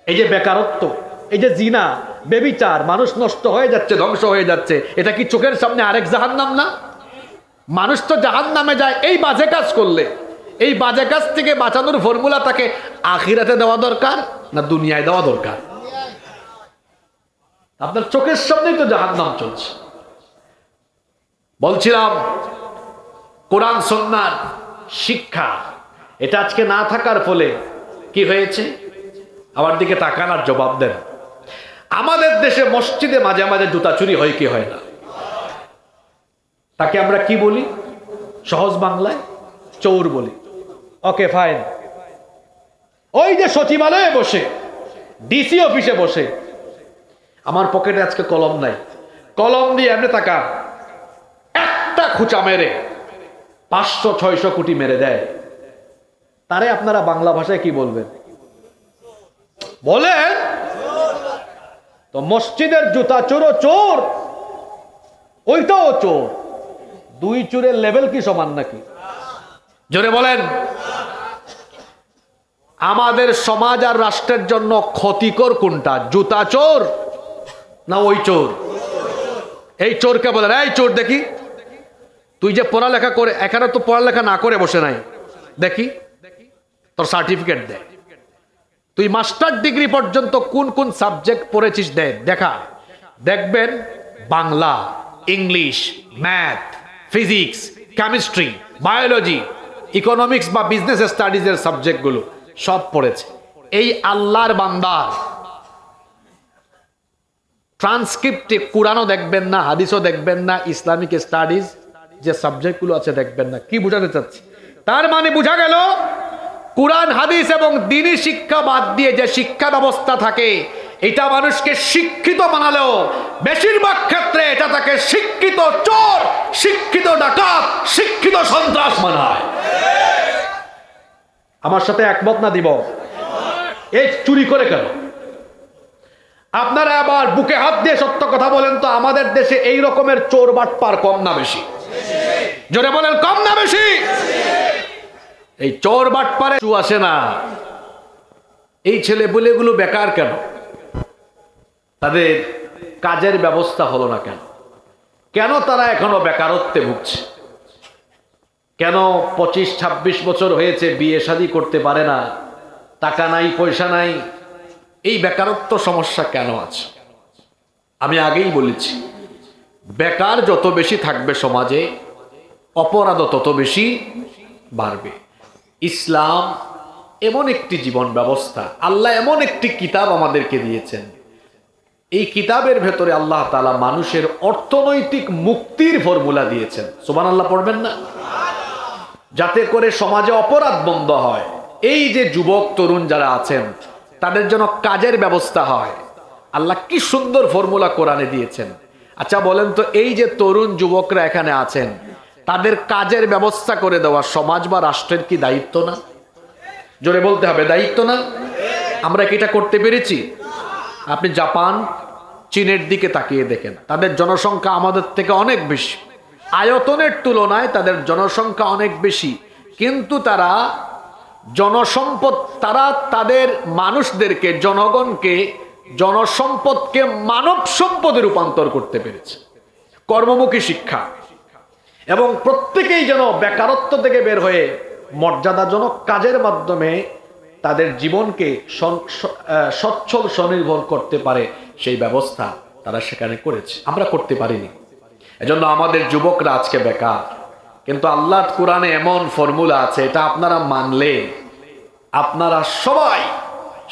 এই যে বেকারত্ব, এই যে জিনা, বেবিচার, মানুষ নষ্ট হয়ে যাচ্ছে, ধ্বংস হয়ে যাচ্ছে, এটা কি চোখের সামনে আরেক জাহান্নাম না? মানুষ তো জাহান্নামে যায় এই বাজে কাজ করলে। এই বাজে কাজ থেকে বাঁচানোর ফর্মুলা তাকে আখিরাতে দেওয়া দরকার না দুনিয়ায় দেওয়া দরকার? আপনার চোখের সামনেই তো জাহান্নাম চলছে। বলছিলাম কোরআন সুন্নাহর শিক্ষা এটা আজকে না থাকার ফলে কি হয়েছে? আমার দিকে তাকান আর জবাব দেন। আমাদের দেশে মসজিদে মাঝে মাঝে জুতা চুরি হয় কি হয় না? তাকে আমরা কি বলি? সহজ বাংলায় চোর বলি। Okay fine. ওই যে সচিবালয়ে বসে, ডিসি অফিসে বসে, আমার পকেটে আজকে কলম নাই, কলম দিয়ে এমনি তাকান, একটা খুঁচা মেরে 500-600 কোটি মেরে দেয়, তারে আপনারা বাংলা ভাষায় কি বলবেন? বলেন তো। মসজিদের জুতা চোরও চোর, ওইটাও চোর। দুই চোরের লেভেল কি সমান নাকি? জোরে বলেন। আমাদের সমাজ আর রাষ্ট্রের জন্য ক্ষতিকর কোনটা? জুতা চোর না ওই চোর? এই চোরকে বলেন, এই চোর দেখি তুই যে পড়ালেখা করে, এখানে তো পড়ালেখা না করে বসে নাই, দেখি তোর সার্টিফিকেট দে, তুই মাস্টার ডিগ্রি পর্যন্ত কোন কোন সাবজেক্ট পড়েছিস দে, দেখা। দেখবেন Bangla, English, math, physics, chemistry, biology, economics বা বিজনেস স্টাডিজের সাবজেক্টগুলো সব পড়েছে। এই আল্লাহর বান্দা ট্রান্সক্রিপ্টে কোরআনও দেখবেন না, হাদিসও দেখবেন না, ইসলামিক স্টাডিজ যে সাবজেক্টগুলো আছে দেখবেন না। কি বোঝাতে চাচ্ছি? তার মানে বোঝা গেল কোরআন, হাদিস এবং দ্বীনি শিক্ষা বাদ দিয়ে যে শিক্ষা ব্যবস্থা থাকে, এটা মানুষকে শিক্ষিত বানালেও বেশিরভাগ ক্ষেত্রে এটা তাকে শিক্ষিত চোর, শিক্ষিত ডাকাত, শিক্ষিত সন্ত্রাস বানায়। আমার সাথে একমত না দিব? এই চুরি করে কেন? আপনারা আবার বুকে হাত দিয়ে সত্য কথা বলেন তো, আমাদের দেশে এই রকমের চোর বাটপার কম না বেশি? জোরে বলেন, কম না বেশি? এই চোর বাটপারে আসে না। এই ছেলে বলেগুলো বেকার কেন? তাদের কাজের ব্যবস্থা হলো না কেন? কেন তারা এখনো বেকারত্বে ভুগছে? কেন 25-26 বছর হয়েছে বিয়ে শাদী করতে পারে না? টাকা নাই, পয়সা নাই। এই বেকারত্ব সমস্যা কেন আছে? আমি আগেই বলেছি, বেকার যত বেশি থাকবে সমাজে, অপরাধও তত বেশি বাড়বে। ইসলাম এমন একটি জীবন ব্যবস্থা, আল্লাহ এমন একটি কিতাব আমাদেরকে দিয়েছেন, এই কিতাবের ভেতরে আল্লাহ তাআলা মানুষের অর্থনৈতিক মুক্তির ফর্মুলা দিয়েছেন। সুবহানাল্লাহ পড়বেন না? যাতে করে সমাজে অপরাধ বন্ধ হয়। এই যে যুবক তরুণ যারা আছেন তাদের জন্য কাজের ব্যবস্থা হয়। আল্লাহ কি সুন্দর ফর্মুলা কোরআনে দিয়েছেন। আচ্ছা বলেন তো, এই যে তরুণ যুবকরা এখানে আছেন, তাদের কাজের ব্যবস্থা করে দেওয়া সমাজ বা রাষ্ট্রের কি দায়িত্ব না? জোরে বলতে হবে, দায়িত্ব না? আমরা কি এটা করতে পেরেছি? আপনি জাপান, চীনের দিকে তাকিয়ে দেখেন, তাদের জনসংখ্যা আমাদের থেকে অনেক বেশি, আয়তনের তুলনায় তাদের জনসংখ্যা অনেক বেশি, কিন্তু তারা জনসম্পদ, তারা তাদের মানুষদেরকে, জনগণকে, জনসম্পদকে মানব সম্পদে রূপান্তর করতে পেরেছে। কর্মমুখী শিক্ষা, এবং প্রত্যেকেই যেন বেকারত্ব থেকে বের হয়ে মর্যাদাজনক কাজের মাধ্যমে তাদের জীবনকে সচ্ছল স্বনির্ভর করতে পারে, সেই ব্যবস্থা তারা সেখানে করেছে। আমরা করতে পারিনি, এজন্য আমাদের যুবকরা আজকে বেকার। কিন্তু আল্লাহর কোরআনে এমন ফর্মুলা আছে, এটা আপনারা মানলে আপনারা সবাই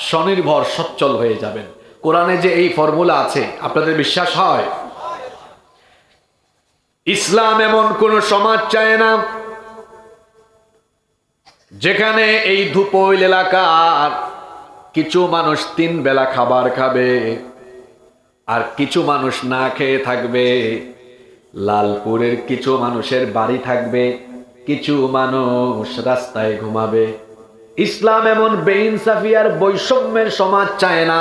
স্বনির্ভর সচ্ছল হয়ে যাবেন। কোরআনে যে এই ফর্মুলা আছে, আপনাদের বিশ্বাস হয়? ইসলাম এমন কোন সমাজ চায় না যেখানে এই ধুপোইল এলাকার কিছু মানুষ 3 বেলা খাবার খাবে আর কিছু মানুষ না খেয়ে থাকবে। লালপুরের কিছু মানুষের বাড়ি থাকবে, কিছু মানুষ রাস্তায় ঘুমাবে। ইসলাম এমন বেইনসাফি আর বৈষম্যের সমাজ চায় না,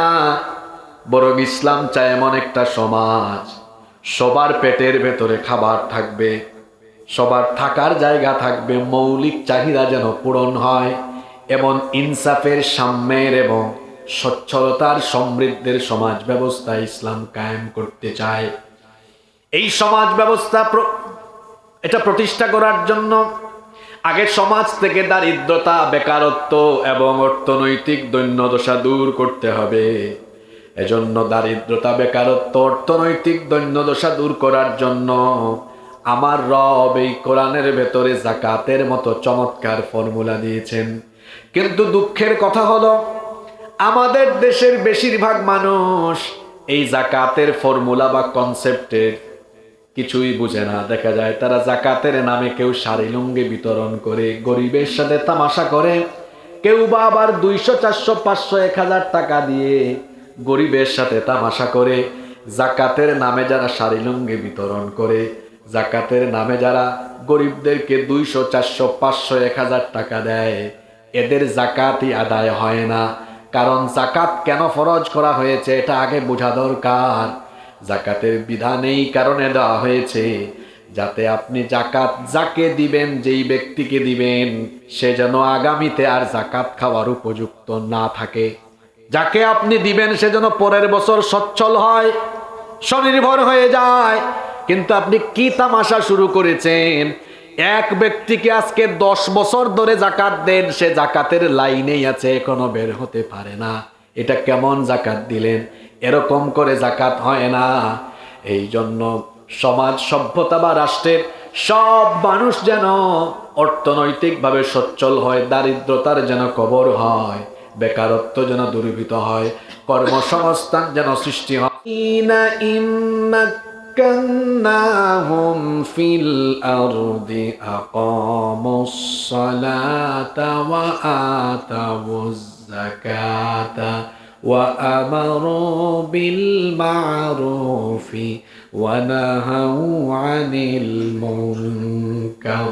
বরং ইসলাম চায় এমন একটা সমাজ সবার পেটের ভেতরে খাবার থাকবে, সবার থাকার জায়গা থাকবে, মৌলিক চাহিদা যেন পূরণ হয়, এমন ইনসাফের, সাম্যের এবং সচ্ছলতার সমৃদ্ধির সমাজ ব্যবস্থা ইসলাম কায়েম করতে চায়। এই সমাজ ব্যবস্থা এটা প্রতিষ্ঠা করার জন্য আগে সমাজ থেকে দারিদ্রতা, বেকারত্ব এবং অর্থনৈতিক দৈন্যদশা দূর করতে হবে। এজন্য দারিদ্রতা, বেকারত্ব, অর্থনৈতিক দৈন্যদশা দূর করার জন্য আমার রব এই কোরআনের ভেতরে যাকাতের মতো চমৎকার ফর্মুলা দিয়েছেন। কিন্তু দুঃখের কথা হলো আমাদের দেশের বেশিরভাগ মানুষ এই যাকাতের ফর্মুলা বা কনসেপ্টের কিছুই বুঝে না। দেখা যায় তারা যাকাতের নামে কেউ শাড়ি লুঙ্গি বিতরণ করে, গরিবের সাথে তামাশা করে, কেউ বা আবার 200, 400, 500, 1000 টাকা দিয়ে গরিবের সাথে তামাশা করে। যাকাতের নামে যারা শাড়ি লুঙ্গি বিতরণ করে, যাকাতের নামে যারা গরিবদেরকে 200, 400, 500, 1000 টাকা দেয়, এদের যাকাতই আদায় হয় না। কারণ যাকাত কেন ফরজ করা হয়েছে এটা আগে বোঝা দরকার। যাকাতের বিধান এই কারণে দেওয়া হয়েছে যাতে আপনি যাকাত যাকে দিবেন, যেই ব্যক্তিকে দিবেন, সে যেন আগামীতে আর যাকাত খাওয়ার উপযুক্ত না থাকে। যাকে আপনি দিবেন সে যেন পরের বছর সচ্ছল হয়, স্বনির্ভর হয়ে যায়। কিন্তু আপনি কি তামাশা শুরু করেছেন? এক ব্যক্তিকে আজকে 10 বছর ধরে যাকাত দেন, সে যাকাতের লাইনেই আছে, এখনো বের হতে পারে না। এটা কেমন যাকাত দিলেন? এরকম করে যাকাত হয় না। এই জন্য সমাজ, সভ্যতা বা রাষ্ট্রের সব মানুষ যেন অর্থনৈতিকভাবে সচ্ছল হয়, দারিদ্রতার যেন কবর হয়, বেকারত্ব যেন দূরীভূত হয়, কর্মসংস্থান যেন সৃষ্টি হয়। مكناهم في الأرض أقاموا الصلاة وآتوا الزكاة وأمروا بالمعروف ونهوا عن المنكر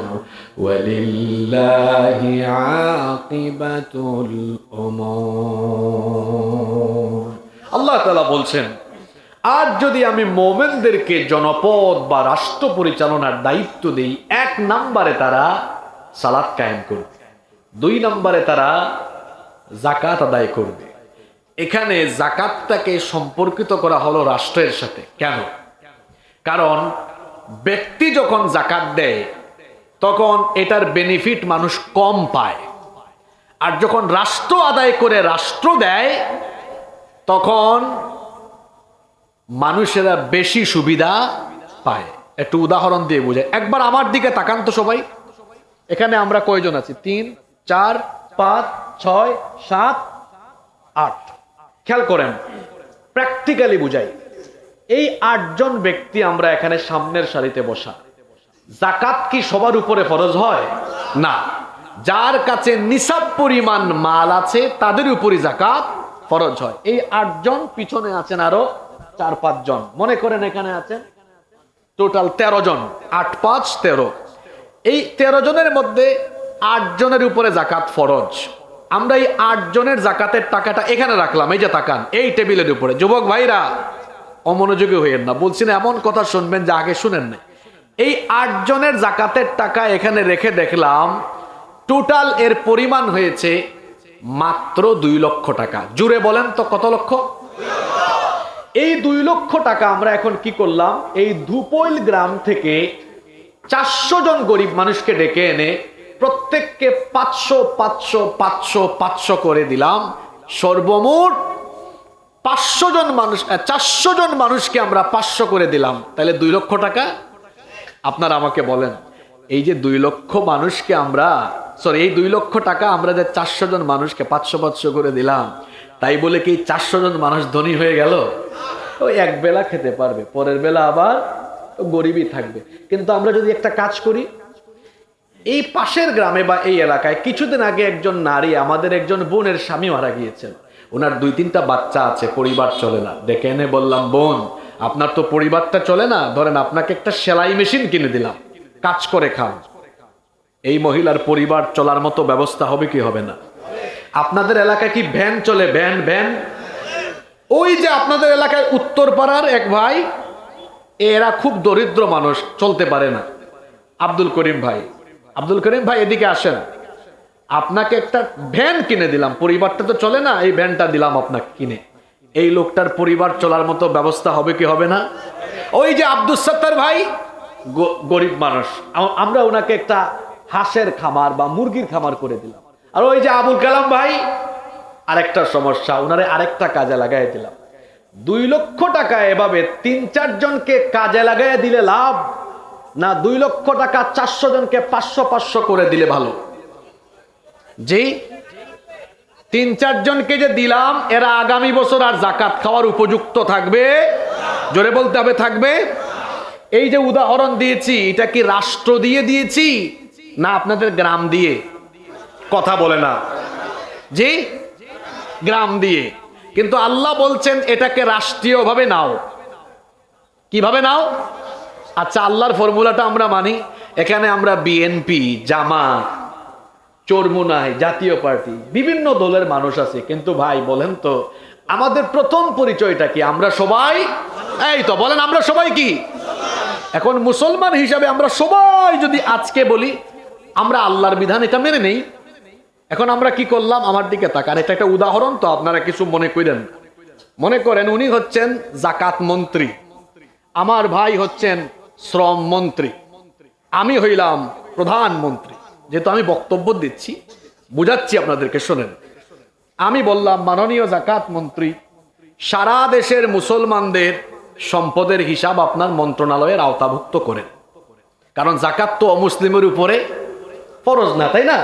ولله عاقبة الأمور। আল্লাহ তাআলা বলছেন, আজ যদি আমি মোমেনদেরকে জনপদ বা রাষ্ট্র পরিচালনার দায়িত্ব দিই, 1 নম্বরে তারা সালাত কায়েম করবে, 2 নম্বরে তারা যাকাত আদায় করবে। এখানে যাকাতটাকে সম্পর্কিত করা হলো রাষ্ট্রের সাথে। কেন? কারণ ব্যক্তি যখন যাকাত দেয় তখন এটার বেনিফিট মানুষ কম পায়, আর যখন রাষ্ট্র আদায় করে রাষ্ট্র দেয় তখন মানুষেরা বেশি সুবিধা পায়। একটু উদাহরণ দিয়ে বুঝায়। একবার আমার দিকে তাকান তো সবাই। এখানে আমরা কয়জন আছি? 3, 4, 5, 6, 7, 8। খেয়াল করেন, প্র্যাকটিক্যালি বুঝাই। এই 8 জন ব্যক্তি আমরা এখানে সামনের সারিতে বসা। যাকাত কি সবার উপরে ফরজ হয়? না। যার কাছে নিসাব পরিমাণ মাল আছে তাদের উপরই যাকাত ফরজ হয়। এই 8 জন, পিছনে আছেন আরো 4-5 জন, মনে করেন এখানে আছেন টোটাল 13 জন। 8, 5, 13। এই 13 জনের মধ্যে 8 জনের উপরে যাকাত ফরজ। আমরা এই 8 জনের যাকাতের টাকাটা এখানে রাখলাম, এই যে তাকান, এই টেবিলের উপরে। যুবক ভাইরা অমনোযোগী হইয়েন না, বলছি না এমন কথা শুনবেন যে আগে শুনেন না। এই 8 জনের যাকাতের টাকা এখানে রেখে দেখলাম টোটাল এর পরিমাণ হয়েছে মাত্র 2 লক্ষ টাকা। জুড়ে বলেন তো কত লক্ষ? এই 2 লক্ষ টাকা আমরা এখন কি করলাম? এই ধুপইল গ্রাম থেকে 400 জন গরিব মানুষকে ডেকে এনে প্রত্যেককে 500, 500, 500, 500 করে দিলাম। সর্বমোট 500 জন মানুষ, 400 জন মানুষকে আমরা 500 করে দিলাম। তাহলে 2 লক্ষ টাকা। আপনারা আমাকে বলেন, এই যে 2 লক্ষ মানুষকে আমরা, এই 2 লক্ষ টাকা আমরা যে 400 জন মানুষকে 500, 500 করে দিলাম, তাই বলে কি 400 জন মানুষ ধনী হয়ে গেল? ওই এক বেলা খেতে পারবে, পরের বেলা আবার গরিবই থাকবে। কিন্তু আমরা যদি একটা কাজ করি, এই পাশের গ্রামে বা এই এলাকায় কিছুদিন আগে একজন নারী, আমাদের একজন বোনের স্বামী মারা গিয়েছেন। ওনার 2-3টা বাচ্চা আছে, পরিবার চলে না। ডেকে এনে বললাম, বোন আপনার তো পরিবারটা চলে না, ধরেন আপনাকে একটা সেলাই মেশিন কিনে দিলাম, কাজ করে খান। এই মহিলার পরিবার চলার মতো ব্যবস্থা হবে কি হবে না? আপনাদের এলাকায় কি ভ্যান চলে? ভ্যান ওই যে আপনাদের এলাকায় উত্তরপাড়ার এক ভাই, এরা খুব দরিদ্র মানুষ, চলতে পারে না। আব্দুল করিম ভাই এদিকে আসেন। আপনাকে একটা ভ্যান কিনে দিলাম, পরিবারটা তো চলে না, এই ভ্যানটা দিলাম আপনাকে কিনে, এই লোকটার পরিবার চলার মতো ব্যবস্থা হবে কি হবে না? ওই যে আব্দুস সাত্তার ভাই গরিব মানুষ, আমরা ওনাকে একটা হাঁসের খামার বা মুরগির খামার করে দিলাম। আর ওই যে আবুল কালাম ভাই আরেকটা সমস্যা, ওনারে আরেকটা কাজে লাগাই দিলাম। 2 লক্ষ টাকা এভাবে 3-4 জনকে কাজে লাগাই দিলে লাভ না 2 লক্ষ টাকা 400 জনকে 500-500 করে দিলে ভালো? জি, 3-4 জনকে যে দিলাম এরা আগামী বছর আর জাকাত খাওয়ার উপযুক্ত থাকবে? জোরে বলতে হবে, থাকবে। এই যে উদাহরণ দিয়েছি, এটা কি রাষ্ট্র দিয়ে দিয়েছি না আপনাদের গ্রাম দিয়ে? কথা বলে না। জি, গ্রাম দিয়ে। কিন্তু আল্লাহ বলছেন এটাকে রাষ্ট্রীয়ভাবে নাও। কিভাবে নাও? আচ্ছা, আল্লাহর ফর্মুলাটা আমরা মানি। এখানে আমরা বিএনপি, জামাত, চরমুনাই, জাতীয় পার্টি, বিভিন্ন দলের মানুষ আছে, কিন্তু ভাই বলেন তো আমাদের প্রথম পরিচয়টা কি? আমরা সবাই, এই তো বলেন, আমরা সবাই কি? এখন মুসলমান হিসাবে আমরা সবাই যদি আজকে বলি আমরা আল্লাহর বিধান এটা মেনে নেই, এখন আমরা কি করলাম? আমার দিকে তাকান, এটা একটা উদাহরণ, তো আপনারা কিছু মনে করেন। মনে করেন উনি হচ্ছেন জাকাত মন্ত্রী, আমার ভাই হচ্ছেন শ্রম মন্ত্রী, আমি হইলাম প্রধানমন্ত্রী। যেহেতু আমি বক্তব্য দিচ্ছি, বুঝাচ্ছি আপনাদেরকে, শোনেন। আমি বললাম, মাননীয় জাকাত মন্ত্রী, সারা দেশের মুসলমানদের সম্পদের হিসাব আপনার মন্ত্রণালয়ের আওতাভুক্ত করেন, কারণ জাকাত তো অমুসলিমের উপরে ফরজ না, তাই না?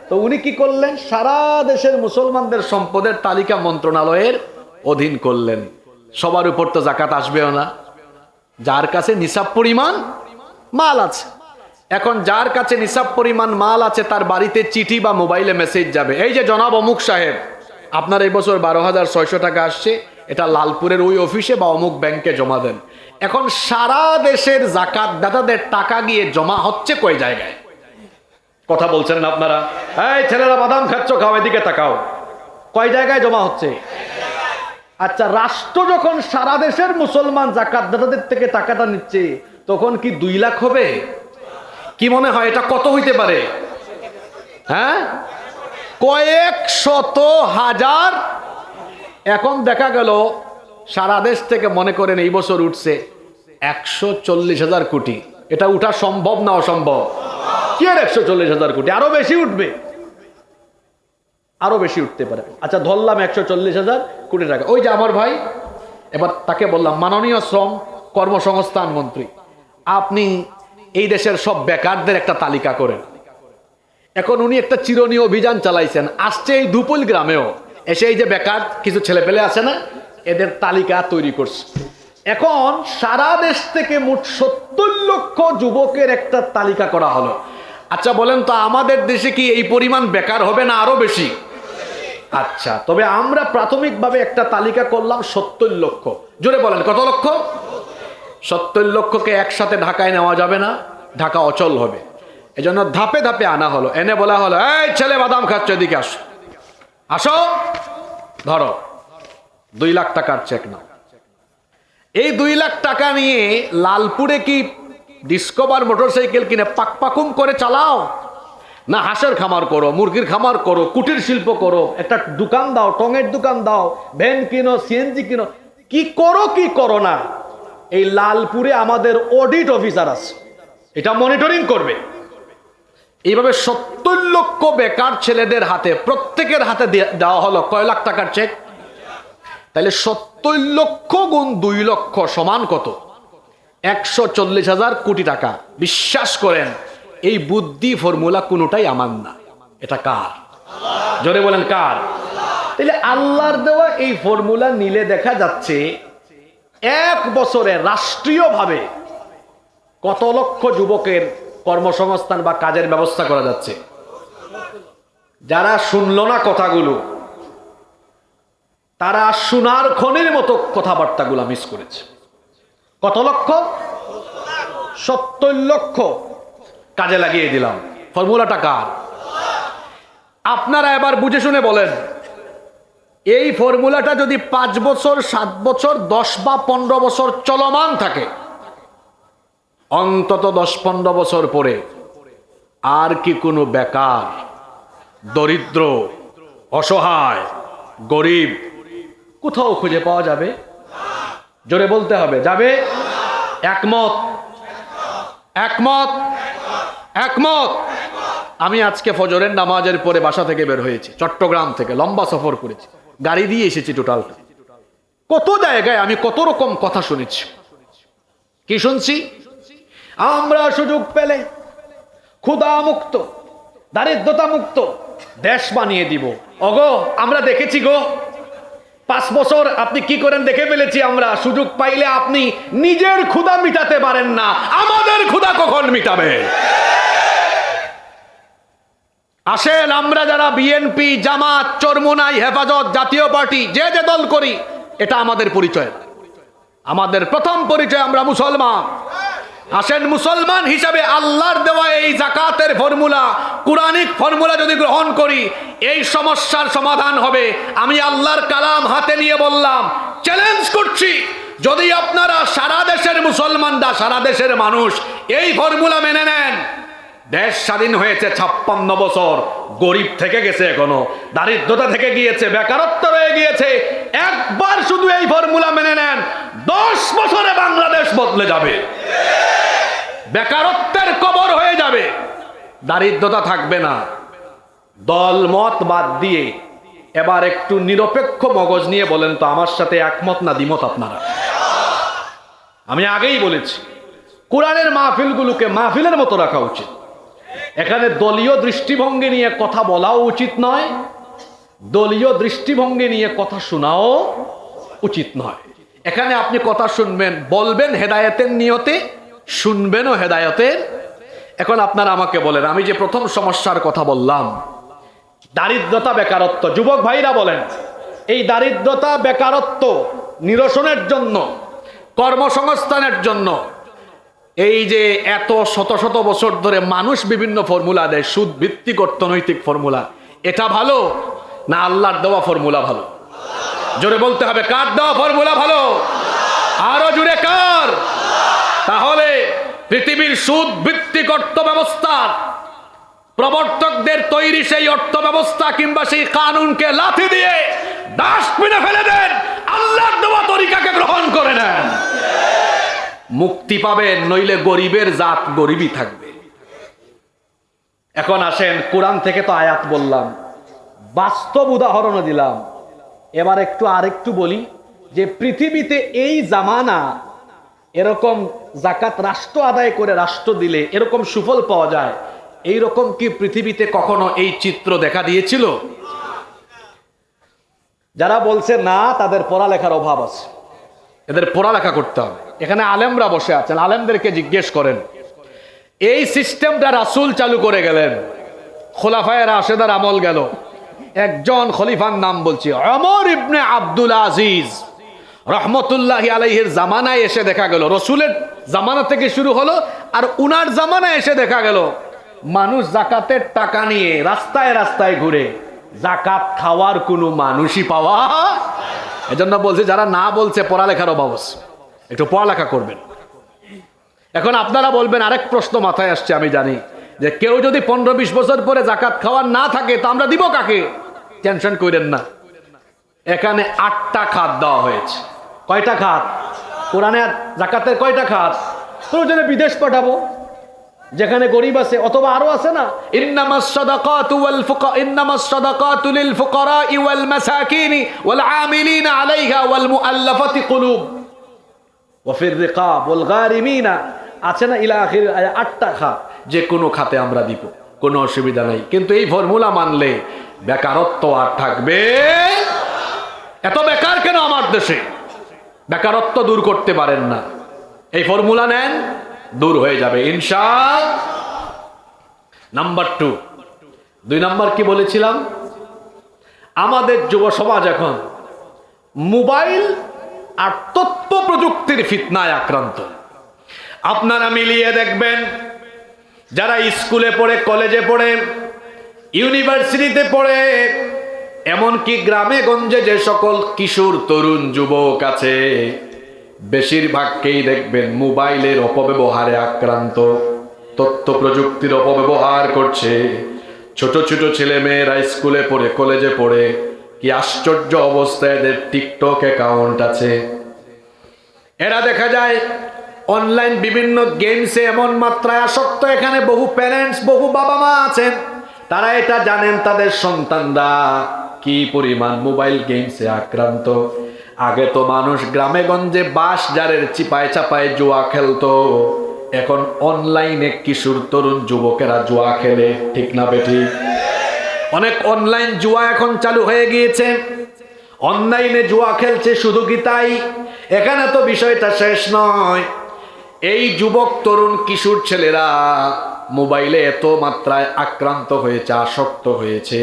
তো উনি কি করলেন? সারা দেশের মুসলমানদের সম্পদের তালিকা মন্ত্রণালয়ের অধীন করলেন। সবার উপর তো জাকাত আসবেও না, যার কাছে নিসাব পরিমাণ মাল আছে। এখন যার কাছে নিসাব পরিমাণ মাল আছে তার বাড়িতে চিঠি বা মোবাইলে মেসেজ যাবে, এই যে জনাব অমুক সাহেব, আপনার এই বছর 12,600 টাকা আসছে, এটা লালপুরের ওই অফিসে বা অমুক ব্যাংকে জমা দেন। এখন সারা দেশের জাকাত দাতাদের টাকা গিয়ে জমা হচ্ছে কয় জায়গায়? কথা বলছেন না আপনারা? এই ছেলেরা বাদাম খাচ্ছ, খাও, এদিকে তাকাও, কয় জায়গায় জমা হচ্ছে? আচ্ছা, রাষ্ট্র যখন সারা দেশের মুসলমান জাকাত দাতাদের থেকে টাকাটা নিচ্ছে, তখন কি 2 লাখ হবে? কি মনে হয় এটা কত হইতে পারে? হ্যাঁ, কয়েক শত হাজার। এখন দেখা গেল সারা দেশ থেকে মনে করেন এই বছর উঠছে 140,000 কোটি। এটা উঠা সম্ভব না অসম্ভব? কি আর 140,000 কোটি, আরো বেশি উঠবে, আরো বেশি উঠতে পারে। আচ্ছা, ধরলাম 140,000 কোটি টাকা। ওই যে আমার ভাই, এবার তাকে বললাম, মাননীয় শ্রম কর্মসংস্থান মন্ত্রী, আপনি এই দেশের সব বেকারদের একটা তালিকা করেন। এখন উনি একটা চিরনীয় অভিযান চালাইছেন, আসছে এই দুপুল গ্রামেও এসে এই যে বেকার কিছু ছেলে পেলে আছে না, এদের তালিকা তৈরি করছে। এখন সারা দেশ থেকে মোট 70 লক্ষ যুবকের একটা তালিকা করা হলো। আচ্ছা বলেন তো, আমাদের দেশে কি এই পরিমাণ বেকার হবে না আরো বেশি? আচ্ছা, তবে আমরা প্রাথমিকভাবে একটা তালিকা করলাম 70 লক্ষ। জোরে বলেন, কত লক্ষ? 70 লক্ষকে একসাথে ঢাকায় নেওয়া যাবে না, ঢাকা অচল হবে। এজন্য ধাপে ধাপে আনা হলো, এনে বলা হলো, এই ছেলে বাদাম খাচ্ছ, এদিকে আসো, আসো, ধরো 2 লাখ টাকার চেক নাও। এই 2 লাখ টাকা নিয়ে লালপুরে কি ডিসকভার মোটরসাইকেল কিনে পাকপাকুম করে চালাও, না হাঁসের খামার করো, মুরগির খামার করো, কুটির শিল্প করো, একটা দোকান দাও, টঙের দোকান দাও, ভ্যান কিনো, সিএনজি কিনো, কি করো কি করো না, এই লালপুরে আমাদের অডিট অফিসার আছে, এটা মনিটরিং করবে। এইভাবে 70 লক্ষ বেকার ছেলেদের হাতে, প্রত্যেকের হাতে দেওয়া হলো কয় লাখ টাকার চেক? তাহলে 70 লক্ষ গুণ 2 লক্ষ সমান কত? 140,000 কোটি টাকা। বিশ্বাস করেন, এই বুদ্ধি ফর্মুলা কোনোটাই আমার না, এটা কার? জোরে বলেন, কার? তাহলে আল্লাহর দেওয়া এই ফর্মুলা নিলে দেখা যাচ্ছে 1 বছরে রাষ্ট্রীয়ভাবে কত লক্ষ যুবকের কর্মসংস্থান বা কাজের ব্যবস্থা করা যাচ্ছে। যারা শুনলো না কথাগুলো, তারা সোনার খনির মতো কথাবার্তাগুলো মিস করেছে। কত লক্ষ? 70 লক্ষ কাজে লাগিয়ে দিলাম। ফর্মুলাটা কার? আপনারা এবার বুঝে শুনে বলেন, এই ফর্মুলাটা যদি 5 বছর, 7 বছর, 10 বা 15 বছর চলমান থাকে, অন্তত 10-15 বছর পরে আর কি কোনো বেকার দরিদ্র, অসহায়, গরিব কোথাও খুঁজে পাওয়া যাবে? জোরে বলতে হবে, যাবে? একমত? একমত? একমত? আমি আজকে ফজরের নামাজের পরে বাসা থেকে বের হয়েছি, চট্টগ্রাম থেকে লম্বা সফর করেছি, গাড়ি দিয়ে এসেছি টোটালটা। কত জায়গায় আমি কত রকম কথা শুনেছি। কি শুনছি? আমরা সুযোগ পেলে ক্ষুধা মুক্ত, দারিদ্রতা মুক্ত দেশ বানিয়ে দিব। ওগো আমরা দেখেছি গো, 5 বছর আপনি কি করেন দেখে ফেলেছি আমরা। সুযোগ পাইলে আপনি নিজের ক্ষুধা মিটাতে পারেন না, আমাদের ক্ষুধা কখন মিটাবে? আসেন আমরা যারা বিএনপি, জামাত, চরমোনাই, হেফাজত, জাতীয় পার্টি, যে যে দল করি, এটা আমাদের পরিচয়। আমাদের প্রথম পরিচয় আমরা মুসলমান। আসেন মুসলমান হিসাবে আল্লাহর দেওয়া এই যাকাতের ফর্মুলা, কুরআনিক ফর্মুলা যদি গ্রহণ করি, এই সমস্যার সমাধান হবে। আমি আল্লাহর কালাম হাতে নিয়ে বললাম, চ্যালেঞ্জ করছি, যদি আপনারা সারা দেশের মুসলমানরা, সারা দেশের মানুষ এই ফর্মুলা মেনে নেন, দেশ স্বাধীন হয়েছে 56 বছর, গরিব থেকে গেছে, এখনো দারিদ্রতা থেকে গিয়েছে, বেকারত্ব রয়ে গিয়েছে। একবার শুধু এই ফর্মুলা মেনে নেন, 10 বছরে বাংলাদেশ বদলে যাবে, বেকারত্বের কবর হয়ে যাবে, দারিদ্রতা থাকবে না। দল মত বাদ দিয়ে এবার একটু নিরপেক্ষ মগজ নিয়ে বলেন তো, আমার সাথে একমত না দ্বিমত আপনারা? আমি আগেই বলেছি, কোরআনের মাহফিলগুলোকে মাহফিলের মতো রাখা উচিত। এখানে দলীয় দৃষ্টিভঙ্গি নিয়ে কথা বলাও উচিত নয়, দলীয় দৃষ্টিভঙ্গি নিয়ে কথা শোনাও উচিত নয়। এখানে আপনি কথা শুনবেন, বলবেন হেদায়েতের নিয়তে, শুনবেনও হেদায়েতের। এখন আপনারা আমাকে বলেন, আমি যে প্রথম সমস্যার কথা বললাম, দারিদ্রতা, বেকারত্ব, যুবক ভাইরা বলেন, এই দারিদ্রতা বেকারত্ব নিরসনের জন্য, কর্মসংস্থানের জন্য, এই যে এত শত শত বছর ধরে মানুষ বিভিন্ন ফর্মুলা দেয়, সুদ ভিত্তিক অর্থনৈতিক ফর্মুলা, এটা ভালো না আল্লাহর দেওয়া ফর্মুলা ভালো? জোরে বলতে হবে, কার দেওয়া ফর্মুলা ভালো? আরো জোরে কার? তাহলে পৃথিবীর সুদ ভিত্তিক অর্থ ব্যবস্থার প্রবর্তকদের তৈরি সেই অর্থ ব্যবস্থা কিংবা সেই কানুনকে লাথি দিয়ে ডাস্টবিনে ফেলে দেন, আল্লাহর দেওয়া তরিকাকে গ্রহণ করে নেন, মুক্তি পাবেন। নইলে গরিবের জাত গরিবই থাকবে। এখন আসেন, কোরআন থেকে তো আয়াত বললাম, বাস্তব উদাহরণও দিলাম, এবার একটু আরেকটু বলি যে পৃথিবীতে এই জামানা এরকম যাকাত রাষ্ট্র আদায় করে রাষ্ট্র দিলে এরকম সুফল পাওয়া যায়, এই রকম কি পৃথিবীতে কখনো এই চিত্র দেখা দিয়েছিল? যারা বলছে না, তাদের পড়ালেখার অভাব আছে, এদের পড়ালেখা করতে হবে। এখানে আলেমরা বসে আছেন, আলেমদেরকে জিজ্ঞেস করেন, এই সিস্টেমটা রাসূল চালু করে গেলেন, খোলাফায়ে রাশেদার আমল গেল, একজন খলিফার নাম বলছি ওমর ইবনে আব্দুল আজিজ রহমতুল্লাহি আলাইহির জামানায় এসে দেখা গেল, রসুলের জামানা থেকে শুরু হলো, আর উনার জামানায় এসে দেখা গেল মানুষ যাকাতের টাকা নিয়ে রাস্তায় রাস্তায় ঘুরে, যাকাত খাওয়ার কোনো মানুষই পাওয়া। এজন্য বলছে, যারা না বলছে পড়ালেখার অভাব আছে, একটু পড়ালেখা করবেন। এখন আপনারা বলবেন, আরেক প্রশ্ন মাথায় আসছে, আমি জানি যে কেউ যদি 15-20 বছর পরে যাকাত খাওয়ার না থাকে, তা আমরা দিব কাকে? টেনশন করেন না, এখানে 8টা খাত দেওয়া হয়েছে। কয়টা খাত? কোরআনে যাকাতের কয়টা খাত? প্রয়োজনে বিদেশ পাঠাবো, যেখানে গরিব আছে, অথবা আরো আছে না, ইন্নামাস সাদাকাতু ওয়াল ফুকা, ইন্নামাস সাদাকাতু লিল ফুকারাই ওয়াল মাসাকিনি ওয়াল আমিলিনা আলাইহা ওয়াল মুআল্লাফাতি কুলুব ওয়া ফির রিকাব ওয়াল গারিমিনা, আছে না, ইলা আখির 8টা খাত। যে কোনো খাতে আমরা দিব, কোনো অসুবিধা নাই। কিন্তু এই ফর্মুলা মানলে বেকারত্ব আর থাকবে? এত বেকার কেন আমার দেশে? বেকারত্ব দূর করতে পারেন না, এই ফর্মুলা নেন, দূর হয়ে যাবে ইনশাআল্লাহ। নাম্বার 2 নাম্বার কি বলেছিলাম? আমাদের যুব সমাজ এখন মোবাইল আর তথ্য প্রযুক্তির ফিতনায় আক্রান্ত। আপনারা মিলিয়ে দেখবেন, যারা স্কুলে পড়ে, কলেজে পড়ে, ইউনিভার্সিটিতে পড়ে, এমনকি গ্রামে গঞ্জে যে সকল কিশোর তরুণ যুবক আছে, বেশিরভাগকেই দেখবেন মোবাইলের অপব্যবহারে আক্রান্ত, তথ্য প্রযুক্তির অপব্যবহার করছে। ছোট ছোট ছেলে মেয়েরা স্কুলে পড়ে, কলেজে পড়ে, কি আশ্চর্য অবস্থায় এদের টিকটক অ্যাকাউন্ট আছে। এরা দেখা যায় অনলাইন বিভিন্ন গেমসে এমন মাত্রায় আসক্ত, এখানে বহু প্যারেন্টস, বহু বাবা মা আছেন, তারা এটা জানেন তাদের সন্তানরা কি পরিমাণ মোবাইল গেমসে আক্রান্ত। আগে তো মানুষ গ্রামে গঞ্জে বাঁশ জারের চিপায় চাপায় জুয়া খেলতো, এখন অনলাইনে কিশোর তরুণ যুবকেরা জুয়া খেলে, ঠিক না বেঠি? অনেক অনলাইন জুয়া এখন চালু হয়ে গিয়েছে, অনলাইনে জুয়া খেলছে। শুধু কি তাই? এখানে তো বিষয়টা শেষ নয়। এই যুবক তরুণ কিশোর ছেলেরা মোবাইলে এত মাত্রায় আক্রান্ত হয়েছে, আসক্ত হয়েছে,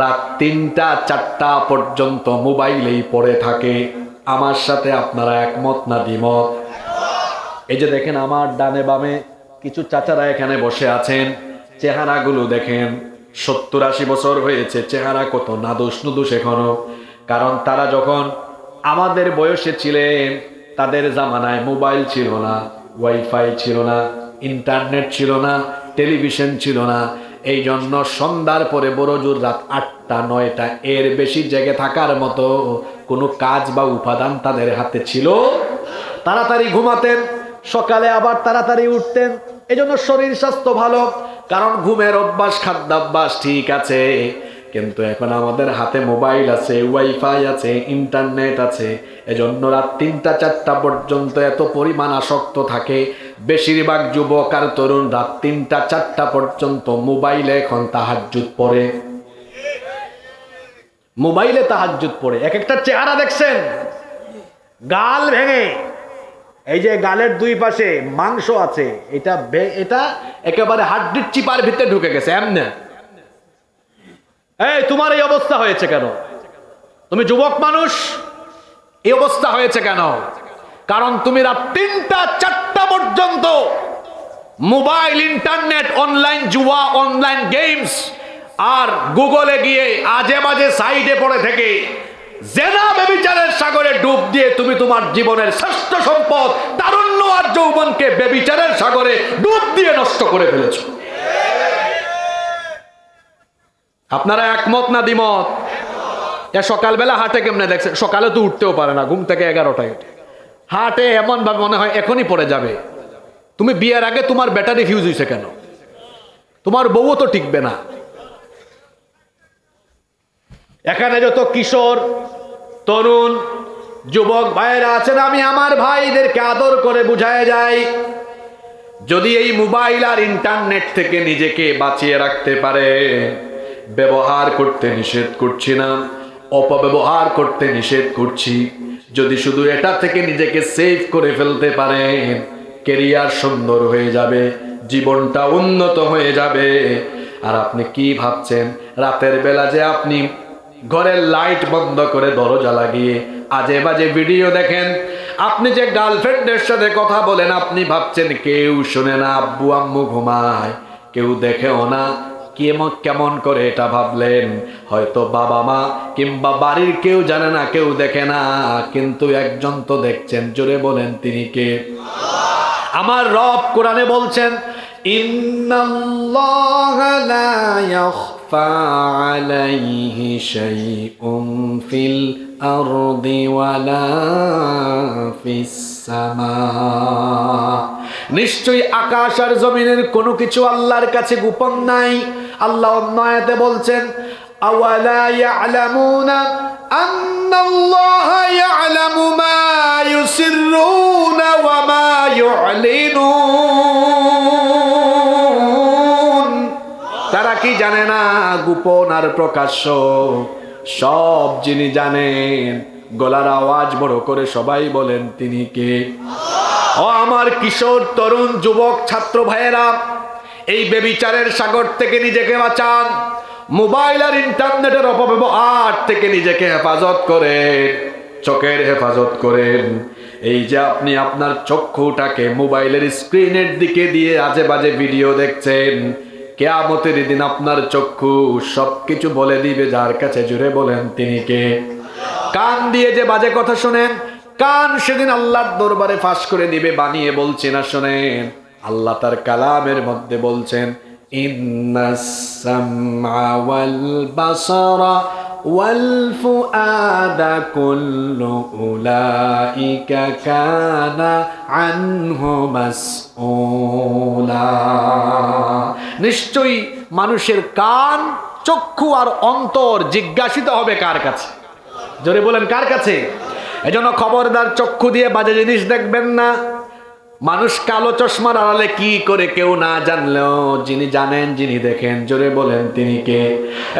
রাত ৩টা ৪টা পর্যন্ত মোবাইলেই পড়ে থাকে। আমার সাথে আপনারা একমত না দ্বিমত? এই যে দেখেন আমার ডানে বামে কিছু চাচারা এখানে বসে আছেন, চেহারাগুলো দেখেন, ৭০-৮০ বছর হয়েছে, চেহারা কত নাদুস নুদুস এখনো। কারণ তারা যখন আমাদের বয়সে ছিলেন, তাদের জামানায় মোবাইল ছিল না, ওয়াইফাই ছিল না, ইন্টারনেট ছিল না, টেলিভিশন ছিল না। এই জন্য সন্ধ্যার পরে বড়জোর রাত ৮টা ৯টা এর বেশি জেগে থাকার মতো কোনো কাজ বা উপাদান তাদের হাতে ছিল। তাড়াতাড়ি ঘুমাতেন, সকালে আবার তাড়াতাড়ি উঠতেন, এজন্য শরীর স্বাস্থ্য ভালো, কারণ ঘুমের অভ্যাস, খাদ্যাভ্যাস ঠিক আছে। কিন্তু এখন আমাদের হাতে মোবাইল আছে, ওয়াইফাই আছে, ইন্টারনেট আছে, এজন্য রাত ৩টা ৪টা পর্যন্ত এত পরিমাণ আসক্ত থাকে। বেশিরভাগ যুবক আর তরুণ রাত ৩টা ৪টা পর্যন্ত মোবাইলে এখন তাহাজ্জুদ পড়ে, মোবাইলে তাহাজ্জুদ পড়ে। এক একটা চেহারা দেখছেন, গাল ভেঙে, এই যে গালের দুই পাশে মাংস আছে, এটা একেবারে হাড্ডির চিপার ভিতরে ঢুকে গেছে এমনে। এই তোমার এই অবস্থা হয়েছে কেন? তুমি যুবক মানুষ, এই অবস্থা হয়েছে কেন? কারণ তুমি রাত ৩টা ৪টা পর্যন্ত মোবাইল, ইন্টারনেট, অনলাইন জুয়া, অনলাইন গেমস আর গুগলে গিয়ে আজে বাজে সাইডে পড়ে থেকে জেনা বেবিচারের সাগরে ডুব দিয়ে তুমি তোমার জীবনের শ্রেষ্ঠ সম্পদ তারুণ্য আর যৌবনকে বেবিচারের সাগরে ডুব দিয়ে নষ্ট করে ফেলেছো। আপনারা একমত না দ্বিমত? সকালবেলা হাটে কেমনে দেখছেন? সকালে তো উঠতেও পারে না, ঘুম থেকে 11টায় উঠে হাটে, এমন ভাবে মনে হয় এখনই পড়ে যাবে। তুমি বিয়ের আগে তোমার ব্যাটারি ফিউজ হয়েছে কেন? তোমার বউও তো টিকবে না। এখানে যত কিশোর তরুণ যুবক ভাইয়েরা আছেন, আমি আমার ভাইদেরকে আদর করে বুঝায় যাই, যদি এই মোবাইল আর ইন্টারনেট থেকে নিজেকে বাঁচিয়ে রাখতে পারে, ব্যবহার করতে নিষেধ করছি না, অপব্যবহার করতে নিষেধ করছি, যদি শুধু এটা থেকে নিজেকে সেভ করে ফেলতে পারেন, ক্যারিয়ার সুন্দর হয়ে যাবে, জীবনটা উন্নত হয়ে যাবে। আর আপনি কি ভাবছেন রাতের বেলা যে আপনি ঘরের লাইট বন্ধ করে দরজা লাগিয়ে আজে বাজে ভিডিও দেখেন, আপনি যে গার্লফ্রেন্ডের সাথে কথা বলেন, আপনি ভাবছেন কেউ শুনে না, আব্বু আম্মু ঘুমায়, কেউ দেখেও না, কেমন করে এটা ভাবলেন? হয়তো বাবা মা কিংবা বাড়ির কেউ জানে না, কেউ দেখে না, কিন্তু একজন তো দেখছেন। জোরে বলেন তিনি কে? আমার রব কোরআনে বলছেন, ইন্নাল্লাহা লা ইয়াখফা আলাইহি শাইউন ফিল আরদি ওয়ালা ফিস সামা। নিশ্চয়ই আকাশ আর জমিনের কোনো কিছু আল্লাহর কাছে গোপন নাই। আল্লাহ অন্য আয়াতে বলছেন, আওয়ালা ইয়ালামুনা আন্নাল্লাহা ইয়ালামু মা ইউসিররুনা ওয়া মা ইউলিনুন। তারা কি জানে না গোপন আর প্রকাশ্য সব যিনি জানেন? গলার আওয়াজ বড় করে সবাই বলেন তিনি কে? ও আমার কিশোর তরুণ যুবক ছাত্র ভাইয়েরা, এই বেবিচারের সাগর থেকে নিজেকে বাঁচান, মোবাইল আর ইন্টারনেটের অপব্যবহার থেকে নিজেকে হেফাজত করেন, চোখের হেফাজত করেন। এই যে আপনি আপনার চক্ষুটাকে মোবাইলের স্ক্রিনের দিকে দিয়ে আজে বাজে ভিডিও দেখছেন, কিয়ামতের দিন আপনার চক্ষু সবকিছু বলে দিবে যার কাছে। জুড়ে বলেন তিনি কে? কান দিয়ে যে বাজে কথা শোনেন, কান সেদিন আল্লাহর দরবারে ফাঁস করে দিবে। বানিয়ে বলছি না, শোনেন, আল্লাহ তার কালামের মধ্যে বলছেন, ইন্নাস সামআ ওয়াল বাসারা ওয়াল ফুআদা কুল্লু উলাইকা কানা আনহু মাসউলা। নিশ্চয়ই মানুষের কান, চক্ষু আর অন্তর জিজ্ঞাসিত হবে কার কাছে? জোরে বলেন, কার কাছে? এজন্য খবরদার চক্ষু দিয়ে বাজে জিনিস দেখবেন না। মানুষ কালো চশমার আড়ালে কি করে কেউ না জানলেও যিনি জানেন, যিনি দেখেন, জোরে বলেন তিনি কে?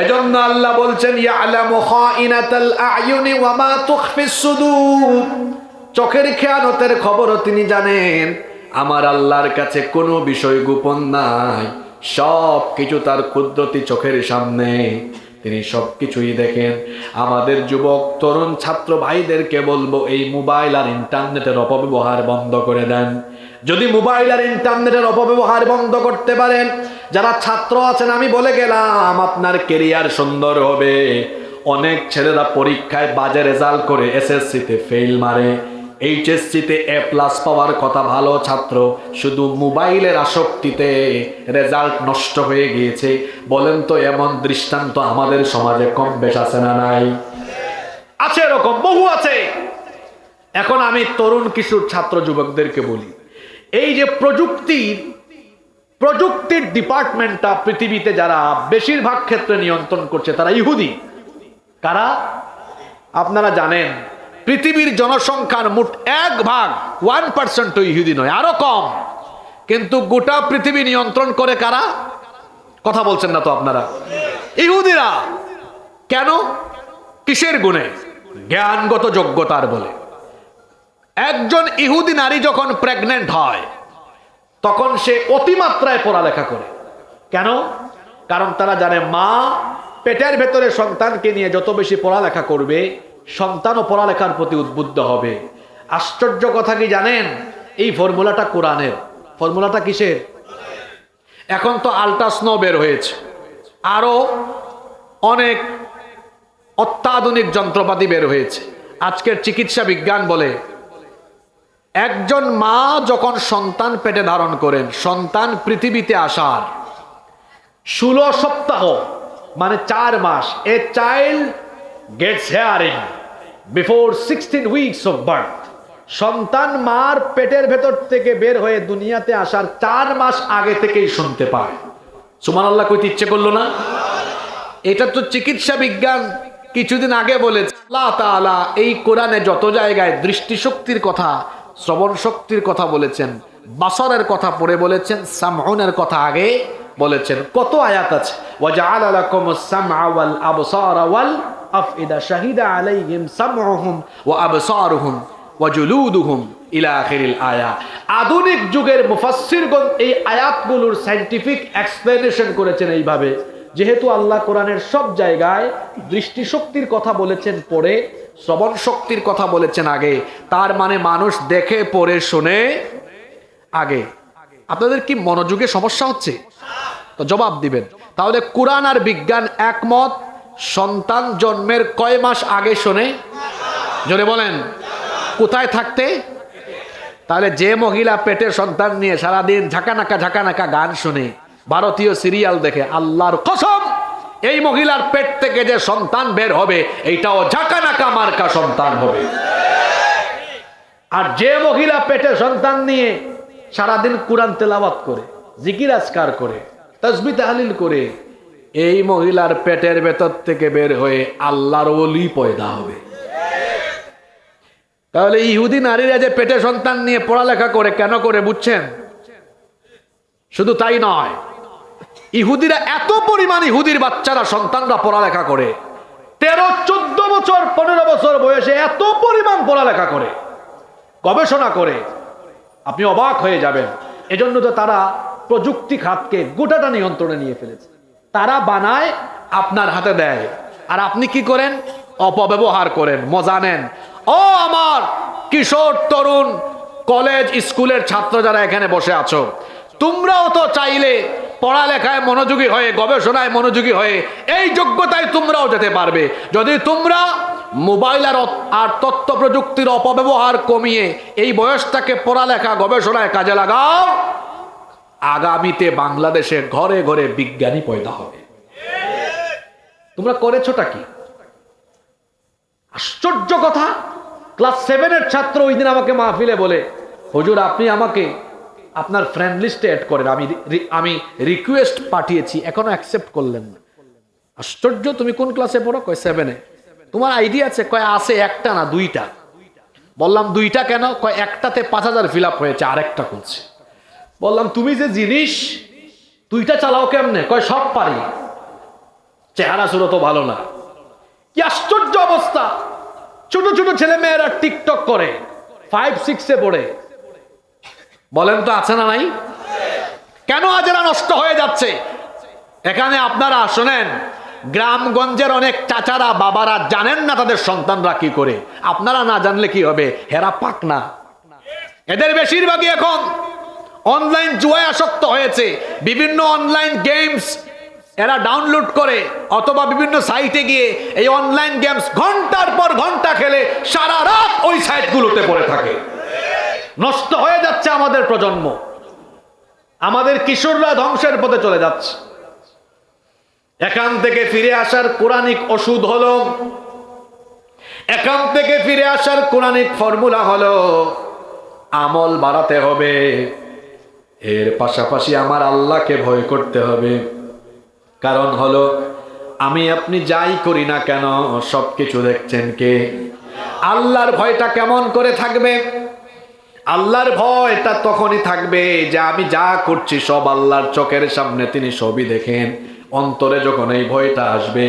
এজন্য আল্লাহ বলছেন ইয়ালামু খাইনাতাল আয়ুনি ওয়া মা তুখফিস সুদূর। চোখের খেয়ানতের খবরও তিনি জানেন। আমার আল্লাহর কাছে কোনো বিষয় গোপন নাই, সব কিছু তার কুদরতি চোখের সামনে, তিনি সবকিছুই দেখেন। আমাদের যুবক তরুণ ছাত্র ভাইদেরকে বলবো, এই মোবাইল আর ইন্টারনেটের অপব্যবহার বন্ধ করে দেন। যদি মোবাইল আর ইন্টারনেটের অপব্যবহার বন্ধ করতে পারেন, যারা ছাত্র আছেন আমি বলে গেলাম, আপনার কেরিয়ার সুন্দর হবে। অনেক ছেলেরা পরীক্ষায় বাজে রেজাল্ট করে এসএসসিতে ফেল মারে, এইচএসসিতে এ প্লাস পাওয়ার কথা ভালো ছাত্র, শুধু মোবাইলের আসক্তিতে রেজাল্ট নষ্ট হয়ে গিয়েছে। বলেন তো এমন দৃষ্টান্ত আমাদের সমাজে কম বেশ আছে না নাই? আছে, এরকম বহু আছে। এখন আমি তরুণ কিশোর ছাত্র যুবকদেরকে বলি, এই যে প্রযুক্তির ডিপার্টমেন্টটা পৃথিবীতে যারা বেশিরভাগ ক্ষেত্রে নিয়ন্ত্রণ করছে তারা ইহুদি। কারা? আপনারা জানেন পৃথিবীর জনসংখ্যার মোট 1% ইহুদি নয়, আরো কম। কিন্তু গোটা পৃথিবী নিয়ন্ত্রণ করে কারা? কথা বলছেন না তো আপনারা? ইহুদিরা। কেন? কিসের গুণে? জ্ঞানগত যোগ্যতার বলে। একজন ইহুদি নারী যখন প্রেগনেন্ট হয় তখন সে অতিমাত্রায় পড়ালেখা করে। কেন? কারণ তারা জানে মা পেটের ভেতরে সন্তানকে নিয়ে যত বেশি পড়ালেখা করবে, সন্তানও পড়ালেখার প্রতি উদ্বুদ্ধ হবে। আশ্চর্য কথা কি জানেন? এই ফর্মুলাটা কোরআনের। ফর্মুলাটা কিসের? এখন তো আল্ট্রাস্নো বের হয়েছে, আরো অনেক অত্যাধুনিক যন্ত্রপাতি বের হয়েছে। আজকের চিকিৎসা বিজ্ঞান বলে একজন মা যখন সন্তান পেটে ধারণ করেন, সন্তান পৃথিবীতে আসার 16 সপ্তাহ মানে 4 মাস, a child gets hearing before 16 weeks of birth। সন্তান মার পেটের ভেতর থেকে বের হয়ে দুনিয়াতে আসার 4 মাস আগে থেকেই শুনতে পায়। সুবহানাল্লাহ কইতে ইচ্ছে করলো না? এটা তো চিকিৎসা বিজ্ঞান কিছুদিন আগে বলেছে। আল্লাহ তাআলা এই কোরআনে যত জায়গায় দৃষ্টিশক্তির কথা, শ্রবণ শক্তির কথা বলেছেন, বাসরের কথা পড়ে বলেছেন, সামউনের কথা আগে বলেছেন। কত আয়াত আছে, ওয়াজআলা লাকুমুস সামআ ওয়াল আবসারা ওয়াল আফইদা শাহিদা আলাইহিম সামউহুম ওয়া আবসারুহুম ওয়া জুলুদুহুম ইলা আখিরিল আয়া। আধুনিক যুগের মুফাসসিরগণ এই আয়াতগুলোর সায়েন্টিফিক এক্সপ্লেনেশন করেছেন এইভাবে, যেহেতু আল্লাহ কোরআনের সব জায়গায় দৃষ্টিশক্তির কথা বলেছেন পড়ে, শ্রবণ শক্তির কথা বলেছেন আগে, তার মানে মানুষ দেখে পড়ে শুনে আগে। আপনাদের কি মনোযোগে সমস্যা হচ্ছে? তো জবাব দিবেন। তাহলে কোরআন আর বিজ্ঞান একমত, সন্তান জন্মের কয় মাস আগে শোনে? জোরে বলেন। কোথায় থাকতে? তাহলে যে মহিলা পেটে সন্তান নিয়ে সারাদিন ঝাঁকানাকা গান শুনে, ভারতীয় সিরিয়াল দেখে, আল্লাহর কসম এই মহিলার পেট থেকে যে সন্তান বের হবে এইটাও ঝাঁকানাকা মার্কা সন্তান হবে। আর যে মহিলা পেটে সন্তান নিয়ে সারাদিন কুরআন তেলাওয়াত করে, জিকির আজকার করে, তাসবিহ তাহলিল করে, এই মহিলার পেটের ভেতর থেকে বের হয়ে আল্লাহর ওলি পয়দা হবে। তাহলে ইহুদি নারীরা যে পেটে সন্তান নিয়ে পড়ালেখা করে কেন করে বুঝছেন? শুধু তাই নয়, ইহুদিরা এত পরিমাণ, ইহুদির বাচ্চারা সন্তানরা পড়ালেখা করে 13, 14 বছর, 15 বছর বয়সে এত পরিমাণ পড়ালেখা করে, গবেষণা করে, আপনি অবাক হয়ে যাবেন। এজন্য তো তারা প্রযুক্তি খাতকে গোটাটা নিয়ন্ত্রণে নিয়ে ফেলেছে। তারা বানায়, আপনার হাতে দেয়, আর আপনি কি করেন? অপব্যবহার করেন, মজা নেন। ও আমার কিশোর তরুণ কলেজ স্কুলের ছাত্র যারা এখানে বসে আছো, তোমরাও তো চাইলে পড়ালেখায় মনোযোগী হয়ে, গবেষণায় মনোযোগী হয়ে এই যোগ্যতায় তোমরাও যেতে পারবে, যদি তোমরা মোবাইল আর তথ্য প্রযুক্তির অপব্যবহার কমিয়ে এই বয়সটাকে পড়ালেখা গবেষণায় কাজে লাগাও। আগামীতে বাংলাদেশে ঘরে ঘরে বিজ্ঞানী পয়দা হবে। তোমরা করেছোটা কি? আশ্চর্য কথা, ক্লাস 7-এর ছাত্র ওই দিন আমাকে মাহফিলে বলে, হুজুর আপনি আমাকে আপনার ফ্রেন্ড লিস্টে অ্যাড করেন, আমি রিকোয়েস্ট পাঠিয়েছি, এখনো অ্যাকসেপ্ট করলেন না। আশ্চর্য, তুমি কোন ক্লাসে পড়ো? কয় 7-এ। তোমার আইডিয়া আছে? কয় আছে, একটা না দুইটা। বললাম দুইটা কেন? কয় একটাতে 5000 ফিল আপ হয়েছে, আরেকটা করছে। বললাম তুমি যে জিনিস, দুইটা চালাও কেমনে? কয় সব পারি। চেহারা ছিল তো ভালো না। কি আশ্চর্য অবস্থা! ছোট ছোট ছেলে মেয়েরা টিকটক করে, 5-6-এ পড়ে। বলেন তো আছে না নাই? কেন আজ এরা নষ্ট হয়ে যাচ্ছে? এখানে আপনারা শোনেন, গ্রামগঞ্জের অনেক চাচারা বাবারা জানেন না তাদের সন্তানরা কি করে। আপনারা না জানলে কি হবে? হেরা পাক না। এদের বেশিরভাগই এখন অনলাইন জুয়ায় আসক্ত হয়েছে। বিভিন্ন অনলাইন গেমস এরা ডাউনলোড করে অথবা বিভিন্ন সাইটে গিয়ে এই অনলাইন গেমস ঘন্টার পর ঘন্টা খেলে সারা রাত ওই সাইটগুলোতে পড়ে থাকে। নষ্ট হয়ে যাচ্ছে আমাদের প্রজন্ম, আমাদের কিশোররা ধ্বংসের পথে চলে যাচ্ছে। এখান থেকে ফিরে আসার কোরআনিক ওষুধ হলো, এখান থেকে ফিরে আসার কোরআনিক ফর্মুলা হলো আমল বাড়াতে হবে, এর পাশাপাশি আমার আল্লাহকে ভয় করতে হবে। কারণ হলো আমি আপনি যাই করি না কেন সবকিছু দেখছেন কে? আল্লাহর ভয়টা কেমন করে থাকবে? আল্লাহর ভয়টা তখনই থাকবে যে আমি যা করছি সব আল্লাহর চোখের সামনে, তিনি সবই দেখেন। অন্তরে যখন এই ভয়টা আসবে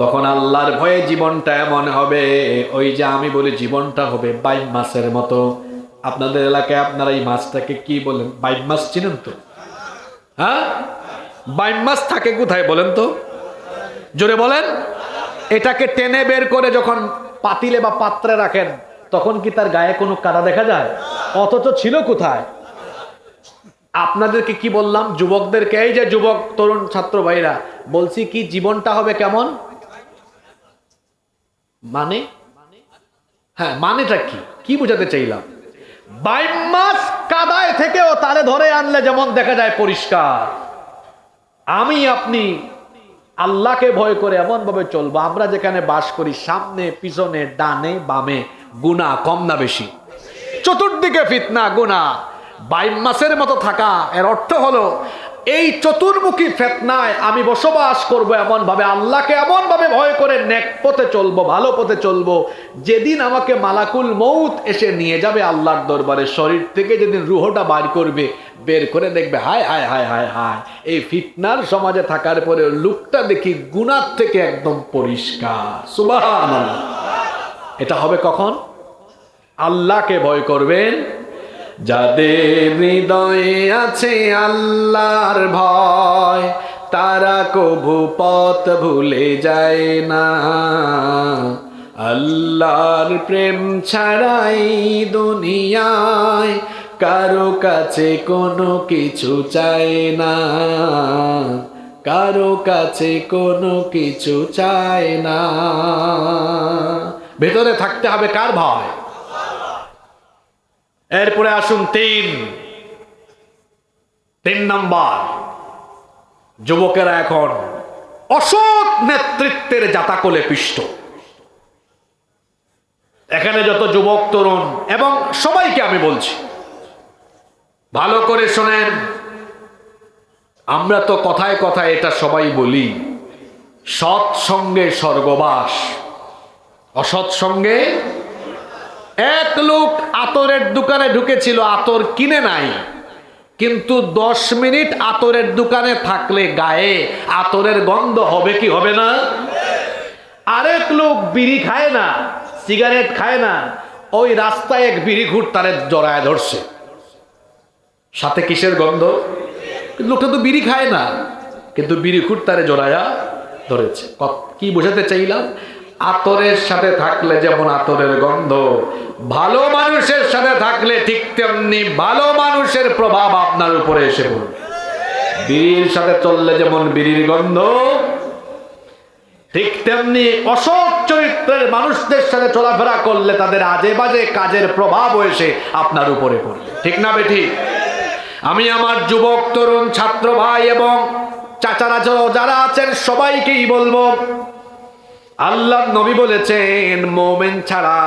তখন আল্লাহর ভয়ে জীবনটা এমন হবে, ওই যে আমি বলি জীবনটা হবে বাইম মাছের মতো। আপনাদের এলাকায় আপনারা এই মাছটাকে কি বলেন? বাইম মাছ চিনেন তো? হ্যাঁ, বাইম মাছ থাকে কোথায় বলেন তো? জোরে বলেন। এটাকে টেনে বের করে যখন পাতিলে বা পাত্রে রাখেন তখন কি তার গায়ে কোনো কাদা দেখা যায়? অথচ ছিল কোথায়? আপনাদেরকে কি বললাম? যুবকদেরকে, এই যে যুবক তরুণ ছাত্র ভাইরা, বলছি কি জীবনটা হবে কেমন? মানে হ্যাঁ, মানেটা কি কি বোঝাতে চাইলাম? বাইম মাছ কাদায় থেকেও তারে ধরে আনলে যেমন দেখা যায় পরিষ্কার, আমি আপনি আল্লাহকে ভয় করে এমন ভাবে চলবো আমরা যেখানে বাস করি সামনে পিছনে ডানে বামে গুনাহ কম না বেশি, চতুর্দিকে ফিতনা গুনাহ, বাইম মাছের মতো থাকা। এর অর্থ হলো এই চতুর্মুখী ফিতনায় আমি বসবাস করব এমন ভাবে, আল্লাহকে এমন ভাবে ভয় করে নেক পথে চলবো, ভালো পথে চলবো। যেদিন আমাকে মালাকুল মউত এসে নিয়ে যাবে আল্লাহর দরবারে, শরীর থেকে যেদিন রুহটা বার করবে, বের করে দেখবে হায় হায় হায় হায় হায়, এই ফিতনার সমাজে থাকার পরে লুকটা দেখি গুনাহ থেকে একদম পরিষ্কার। সুবহানাল্লাহ। এটা হবে কখন? আল্লাহকে ভয় করবেন যাদের হৃদয়ে আছে আল্লাহর ভয়, তারা কভু পথ ভুলে যায় না। আল্লাহর প্রেম ছাড়াই দুনিয়ায় কারো কাছে কোনো কিছু চায় না, কারো কাছে কোনো কিছু চায় না। ভেতরে থাকতে হবে কার ভয়? এরপরে আসুন তিন নাম্বার, যুবকেরা এখন অসৎ নেতৃত্বের জাতাকলে পিষ্ট। এখানে যত যুবক তরুণ এবং সবাইকে আমি বলছি ভালো করে শোনেন। আমরা তো কথায় কথায় এটা সবাই বলি, সৎ সঙ্গে স্বর্গবাস, অসৎ সঙ্গে। এক লোক আতরের দোকানে ঢুকেছিল, আতর কিনে নাই, কিন্তু 10 মিনিট আতরের দোকানে থাকলে গায়ে আতরের গন্ধ হবে কি হবে না? আরেক লোক বিড়ি খায় না, সিগারেট খায় না, ওই রাস্তায় এক বিড়ি ঘুর তারে জড়ায় ধরছে, সাথে কিসের গন্ধ? লোকটা তো বিড়ি খায় না, কিন্তু বিড়ি ঘুর তারে জড়ায়া ধরেছে। কি বোঝাতে চাইলাম? আতরের সাথে থাকলে যেমন আতরের গন্ধ, ভালো মানুষের সাথে থাকলে ঠিক তেমনি ভালো মানুষের প্রভাব আপনার উপরে এসে পড়বে। বিড়ির সাথে চললে যেমন বিড়ির গন্ধ, ঠিক তেমনি অসৎ চরিত্রের মানুষদের সাথে চলাফেরা করলে তাদের আজে বাজে কাজের প্রভাব এসে আপনার উপরে পড়বে। ঠিক না বেঠিক? আমি আমার যুবক তরুণ ছাত্র ভাই এবং চাচারা যারা আছেন সবাইকেই বলবো, আল্লাহর নবী বলেছেন মুমিন ছাড়া,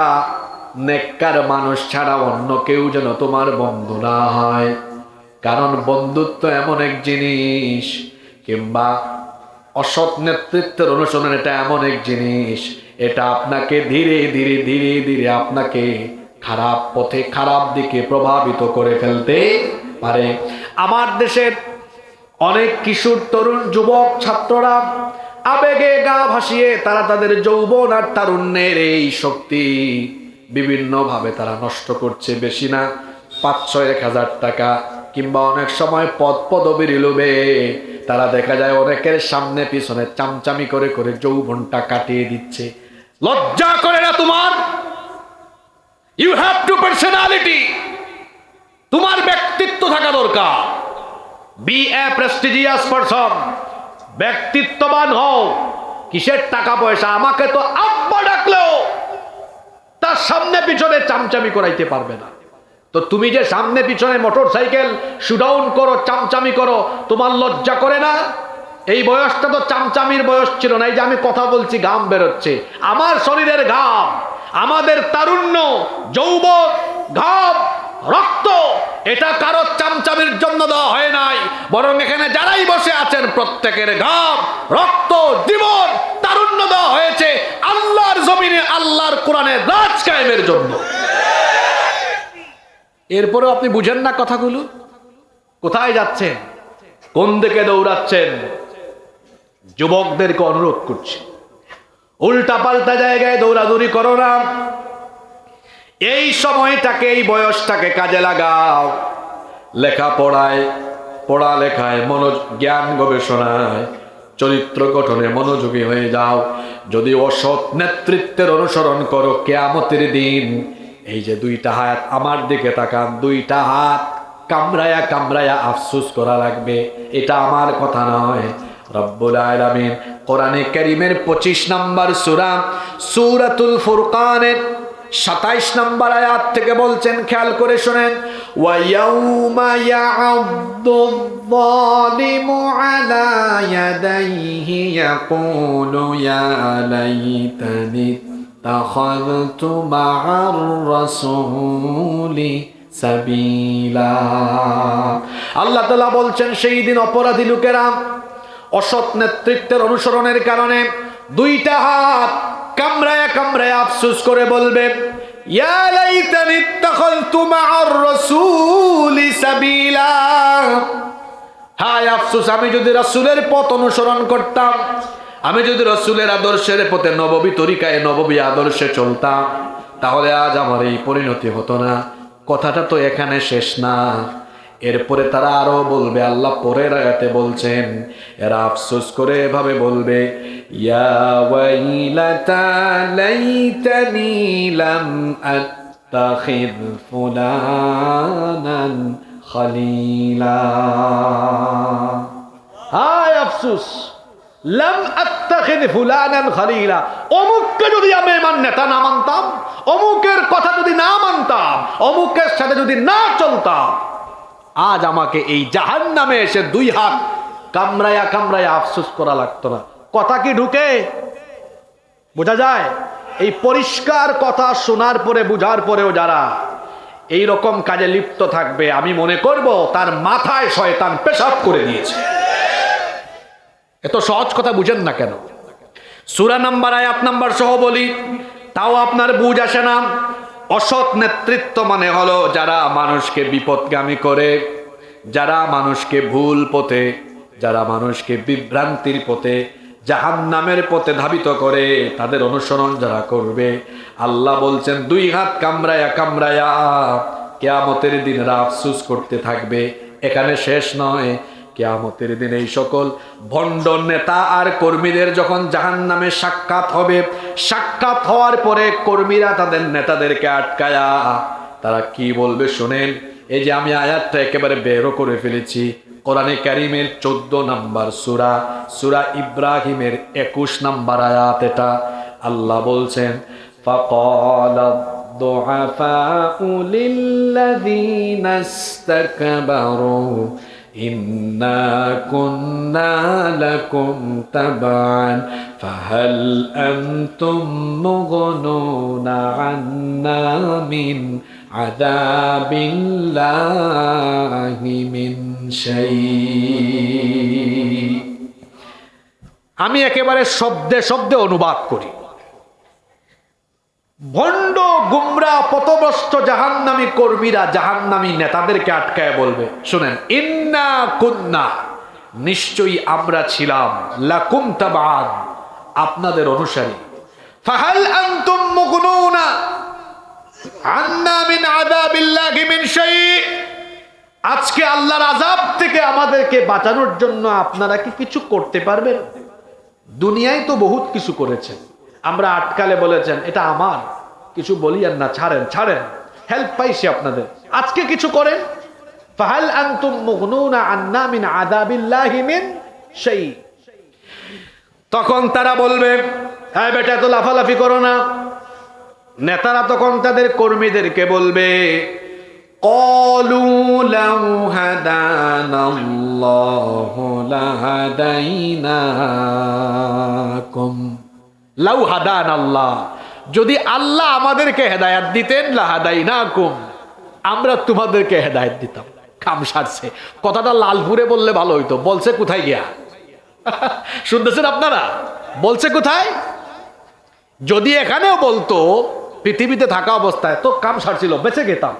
নেককার মানুষ ছাড়া অন্য কেউ যেন তোমার বন্ধু না হয়। কারণ বন্ধুত্ব এমন এক জিনিস, কিংবা অসৎ নেতৃত্বের অনুসরণ এটা এমন এক জিনিস, এটা আপনাকে ধীরে ধীরে ধীরে ধীরে আপনাকে খারাপ পথে খারাপ দিকে প্রভাবিত করে ফেলতে পারে। আমার দেশের অনেক কিশোর তরুণ যুবক ছাত্ররা আবেগে গা ভাসিয়ে তারা তাদের যৌবন আর তারুণ্যের এই শক্তি বিভিন্ন ভাবে তারা নষ্ট করছে। বেশি না 500-1000 টাকা কিংবা অনেক সময় পদ পদবীর লোভে তারা দেখা যায় অনেকের সামনে পিছনে চামচামি করে করে যৌবনটা কাটিয়ে দিচ্ছে। লজ্জা করে না তোমার? ইউ হ্যাভ টু পার্সোনালিটি, তোমার ব্যক্তিত্ব থাকা দরকার। বি এ প্রেস্টিজিয়াস পারসন, ব্যক্তিত্ববান হও। কিসের টাকা পয়সা? আমাকে তো আব্বা ডাকলেও তার সামনে পিছনে চামচামি করাইতে পারবে না। তো তুমি যে সামনে পিছনে মোটরসাইকেল শুডাউন করো, চামচামি করো, তোমার লজ্জা করে না? এই বয়সটা তো চামচামির বয়স ছিল না। এই যে আমি কথা বলছি, ঘাম বেরোচ্ছে, আমার শরীরের ঘাম, আমাদের তারুণ্য, যৌবন, ঘাম, রক্ত, এটা কারো চামচামির জন্য দেওয়া হয় নাই, বরং এখানে যারাই বসে আছেন প্রত্যেকের ঘাম, রক্ত, জীবন, তারুণ্য দেওয়া হয়েছে আল্লাহর জমিনে আল্লাহর কোরআনের রাজ কায়েমের জন্য। এরপরেও আপনি বুঝেন না কথাগুলো? কোথায় যাচ্ছেন? কোন দিকে দৌড়াচ্ছেন? যুবকদেরকে অনুরোধ করছি, উল্টা পাল্টা জায়গায় দৌড়াদৌড়ি করো না। এই সময়টাকে, এই বয়সটাকে কাজে লাগাও। লেখাপড়ায়, পড়ালেখায়, জ্ঞান গবেষণায়, চরিত্র গঠনে মনোযোগী হয়ে যাও। যদি অসৎ নেতৃত্বের অনুসরণ করো, কিয়ামতের দিন এই যে 2টা হাত আমার দিকে তাকান, 2টা হাত কামড়ায়া কামড়ায়া আফসোস করা লাগবে। এটা আমার কথা নয়, রব্বুল আলামিন কোরআনে কারীমের 25 নম্বর সূরা সূরাতুল ফুরকানের 27 নম্বর আয়াত থেকে বলছেন, খেয়াল করে শুনেন, ওয়া ইয়াউমা ইয়া'আদ্দু-যযালিমু আলা ইয়াদাইহি ইয়াকুলু ইয়া লাইতানি তাখাযতু মা'আর রাসূলি সাবিলা। আল্লাহ তাআলা বলছেন, সেই দিন অপরাধী লোকেরা অসৎ নেতৃত্বের অনুসরণের কারণে 2টা হাত কামড়ায়া কামড়ায়া আফসোস করে বলবে, ইয়া লাইতানি ইত্তাখাযতু মা'আর রাসূলি সাবিলা। হায় আফসোস, আমি যদি রাসূলের পথ অনুসরণ করতাম, আমি যদি রাসূলের আদর্শের পথে, নববী তরিকায়, নববী আদর্শে চলতাম, তাহলে আজ আমার এই পরিণতি হতো না। কথাটা তো এখানে শেষ না, এরপরে তারা আরো বলবে। আল্লাহ পরের আয়াতে বলছেন, এরা আফসোস করে এভাবে বলবে, ইয়া ওয়াইলাতা লাইতানি লাম আত্তাখিয ফুলানান খলিলা। হায় আফসোস, লাম আত্তাখিয ফুলানান খলিলা। অমুককে যদি আমি আমার নেতা না মানতাম, অমুকের কথা যদি না মানতাম, অমুকের সাথে যদি না চলতাম, আজ আমাকে এই জাহান্নামে এসে 2 হাত কামড়ায়া কামড়ায়া আফসোস করা লাগতো না। কথা কি ঢুকে? বোঝা যায়? এই পরিষ্কার কথা শোনার পরে, বুঝার পরেও যারা এই রকম কাজে লিপ্ত থাকবে, আমি মনে করব তার মাথায় শয়তান পেশাব করে দিয়েছে। এত সহজ কথা বুঝেন না কেন? সূরা নাম্বার, আয়াত নাম্বার সহ বলি, তাও আপনার বুঝ আসে না। অসৎ নেতৃত্ব মানে হলো যারা মানুষকে বিপদগামী করে, যারা মানুষকে ভুল পথে, যারা মানুষকে বিভ্রান্তির পথে, জাহান্নামের পথে ধাবিত করে, তাদের অনুসরণ যারা করবে, আল্লাহ বলছেন 2 হাত কামড়ায়া কামড়ায়া কিয়ামতের দিন আফসোস করতে থাকবে। এখানে শেষ নয়, কিয়ামতের দিন এই সকল ভণ্ড নেতা আর কর্মীদের যখন জাহান্নামে সাক্ষাৎ হবে, সাক্ষাৎ হওয়ার পরে কর্মীরা তাদের নেতাদেরকে আটকায়া তারা কি বলবে শুনেন। এই যে আমি আয়াতটা একেবারে বেরো করে ফেলেছি, কোরআনে কারীমের 14 নম্বর সূরা, সূরা ইব্রাহিমের 21 নম্বর আয়াত। এটা আল্লাহ বলছেন, ফাকালা الضعفاء للذين استكبروا إنا كنا لكم تبعا فهل أنتم مغنون عنا من عذاب الله من شيء। আমি একেবারে শব্দে শব্দে অনুবাদ করি। ভণ্ড গুমরা পথভ্রষ্ট জাহান্নামী কর্মীরা জাহান্নামী নেতাদেরকে আটকায় বলবে, শুনেন, ইন্না কুন্না, নিশ্চয়ই আমরা ছিলাম, লাকুম তাবান, আপনাদের অনুসারী, ফাহাল আনতুম মুগনুনা আন্না মিন আযাবিল্লাহি মিন শাই, আজকে আল্লাহর আযাব থেকে আমাদেরকে বাঁচানোর জন্য আপনারা কি কিছু করতে পারবেন? দুনিয়ায় তো বহুত কিছু করেছেন, আমরা আটকালে বলেছেন এটা আমার, কিছু বলি আর না, ছাড়েন ছাড়েন, হেল্প পাইছি আপনাদের, আজকে কিছু করেন। ফাহাল আনতুম মুগনুনা আন্না মিন আযাবিল্লাহি মিন শাই, তখন তারা বলবে, হ্যাঁ বেটা তো লাফালাফি করো না। নেতারা তখন তাদের কর্মীদেরকে বলবে, ক্বালু লাউ হাদানাল্লাহু লাহাদাইনাকুম, লাউ হাদানাল্লাহ, যদি আল্লাহ আমাদেরকে হেদায়েত দিতেন, লাহাদাইনাকুম, আমরা তোমাদেরকে হেদায়েত দিতাম। কাম সারছে, কথাটা লালপুরে বললে ভালো হইতো, বলছে কোথায় গিয়া? শুনতেছেন আপনারা? বলছে কোথায়? যদি এখানেও বলতো পৃথিবীতে থাকা অবস্থায়, তো কাম সারছিল, বেঁচে গেতাম।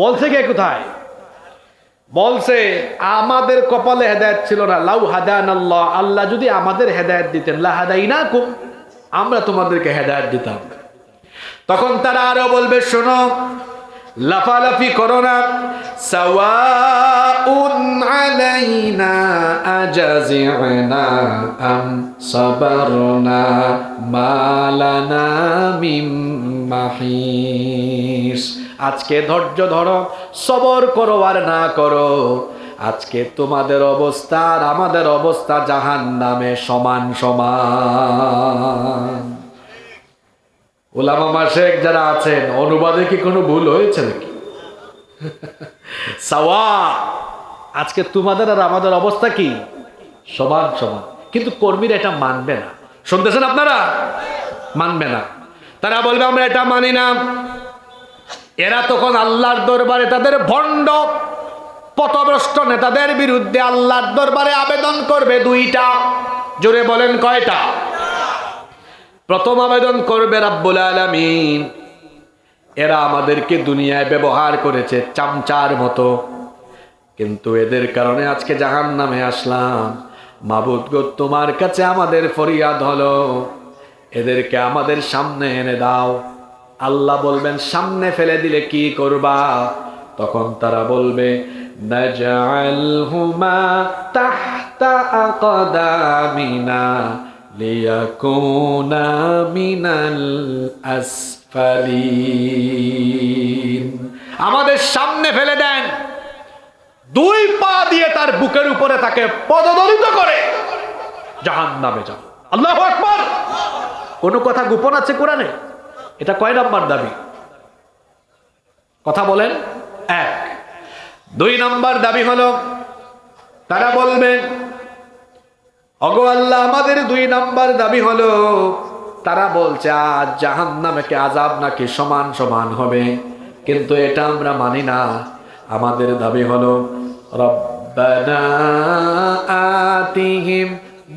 বলছে কে কোথায়? বলছে আমাদের কপালে হেদায়েত ছিল না, লাউ হাদানাল্লাহ, আল্লাহ যদি আমাদের হেদায়েত দিতেন, লাহাদাইনাকুম, আমরা তোমাদেরকে হেদায়েত দিতাম। তখন তারা আরো বলবে, শোনো, লাফালাফি করো না, সাওয়াউন আলাইনা আজাজি'না আম সাবারনা মালানা মিম মাহিস, আজকে ধৈর্য ধরো, সবর করো আর না করো, আজকে তোমাদের অবস্থা আর আমাদের অবস্থা জাহান্নামে সমান সমান। উলামা মাশেখ যারা আছেন, অনুবাদে কি কোনো ভুল হয়েছে নাকি? সাওয়া, আজকে তোমাদের আর আমাদের অবস্থা কি? সমান সমান। কিন্তু কর্মীরা এটা মানবে না। শুনতেছেন আপনারা? মানবে না। তারা বলবে আমরা এটা মানি না। এরা তখন আল্লাহর দরবারে তাদের ভণ্ড পথভ্রষ্ট নেতাদের বিরুদ্ধে আল্লাহর দরবারে আবেদন করবে দুইটা। জোরে বলেন কয়টা? প্রথম আবেদন করবে রাব্বুল আলামিন, এরা আমাদেরকে দুনিয়ায় ব্যবহার করেছে চামচার মতো, কিন্তু এদের কারণে আজকে জাহান্নামে আসলাম। মাবুদ গো, তোমার কাছে আমাদের ফরিয়াদ হলো, এদেরকে আমাদের সামনে এনে দাও। আল্লাহ বলবেন, সামনে ফেলে দিলে কি করবা? তখন তারা বলবে, নাজআলহুমা তাহতা আকদামিনা লিয়াকুনা মিনাল আসফালিন, আমাদের সামনে ফেলে দেন, দুই পা দিয়ে তার বুকের উপরে তাকে পদদলিত করে জাহান্নামে যাও। আল্লাহু আকবার। কোন কথা গোপন আছে কোরআনে? এটা কয় নাম্বার দাবি? কথা বলেন। এক। দুই নাম্বার দাবি হলো, তারা বলবে, ওগো আল্লাহ, আমাদের দুই নাম্বার দাবি হলো, তারা বলছে আজ জাহান্নামে কি আযাব নাকি সমান সমান হবে, কিন্তু এটা আমরা মানি না। আমাদের দাবি হলো, রব্বানা আতিহিম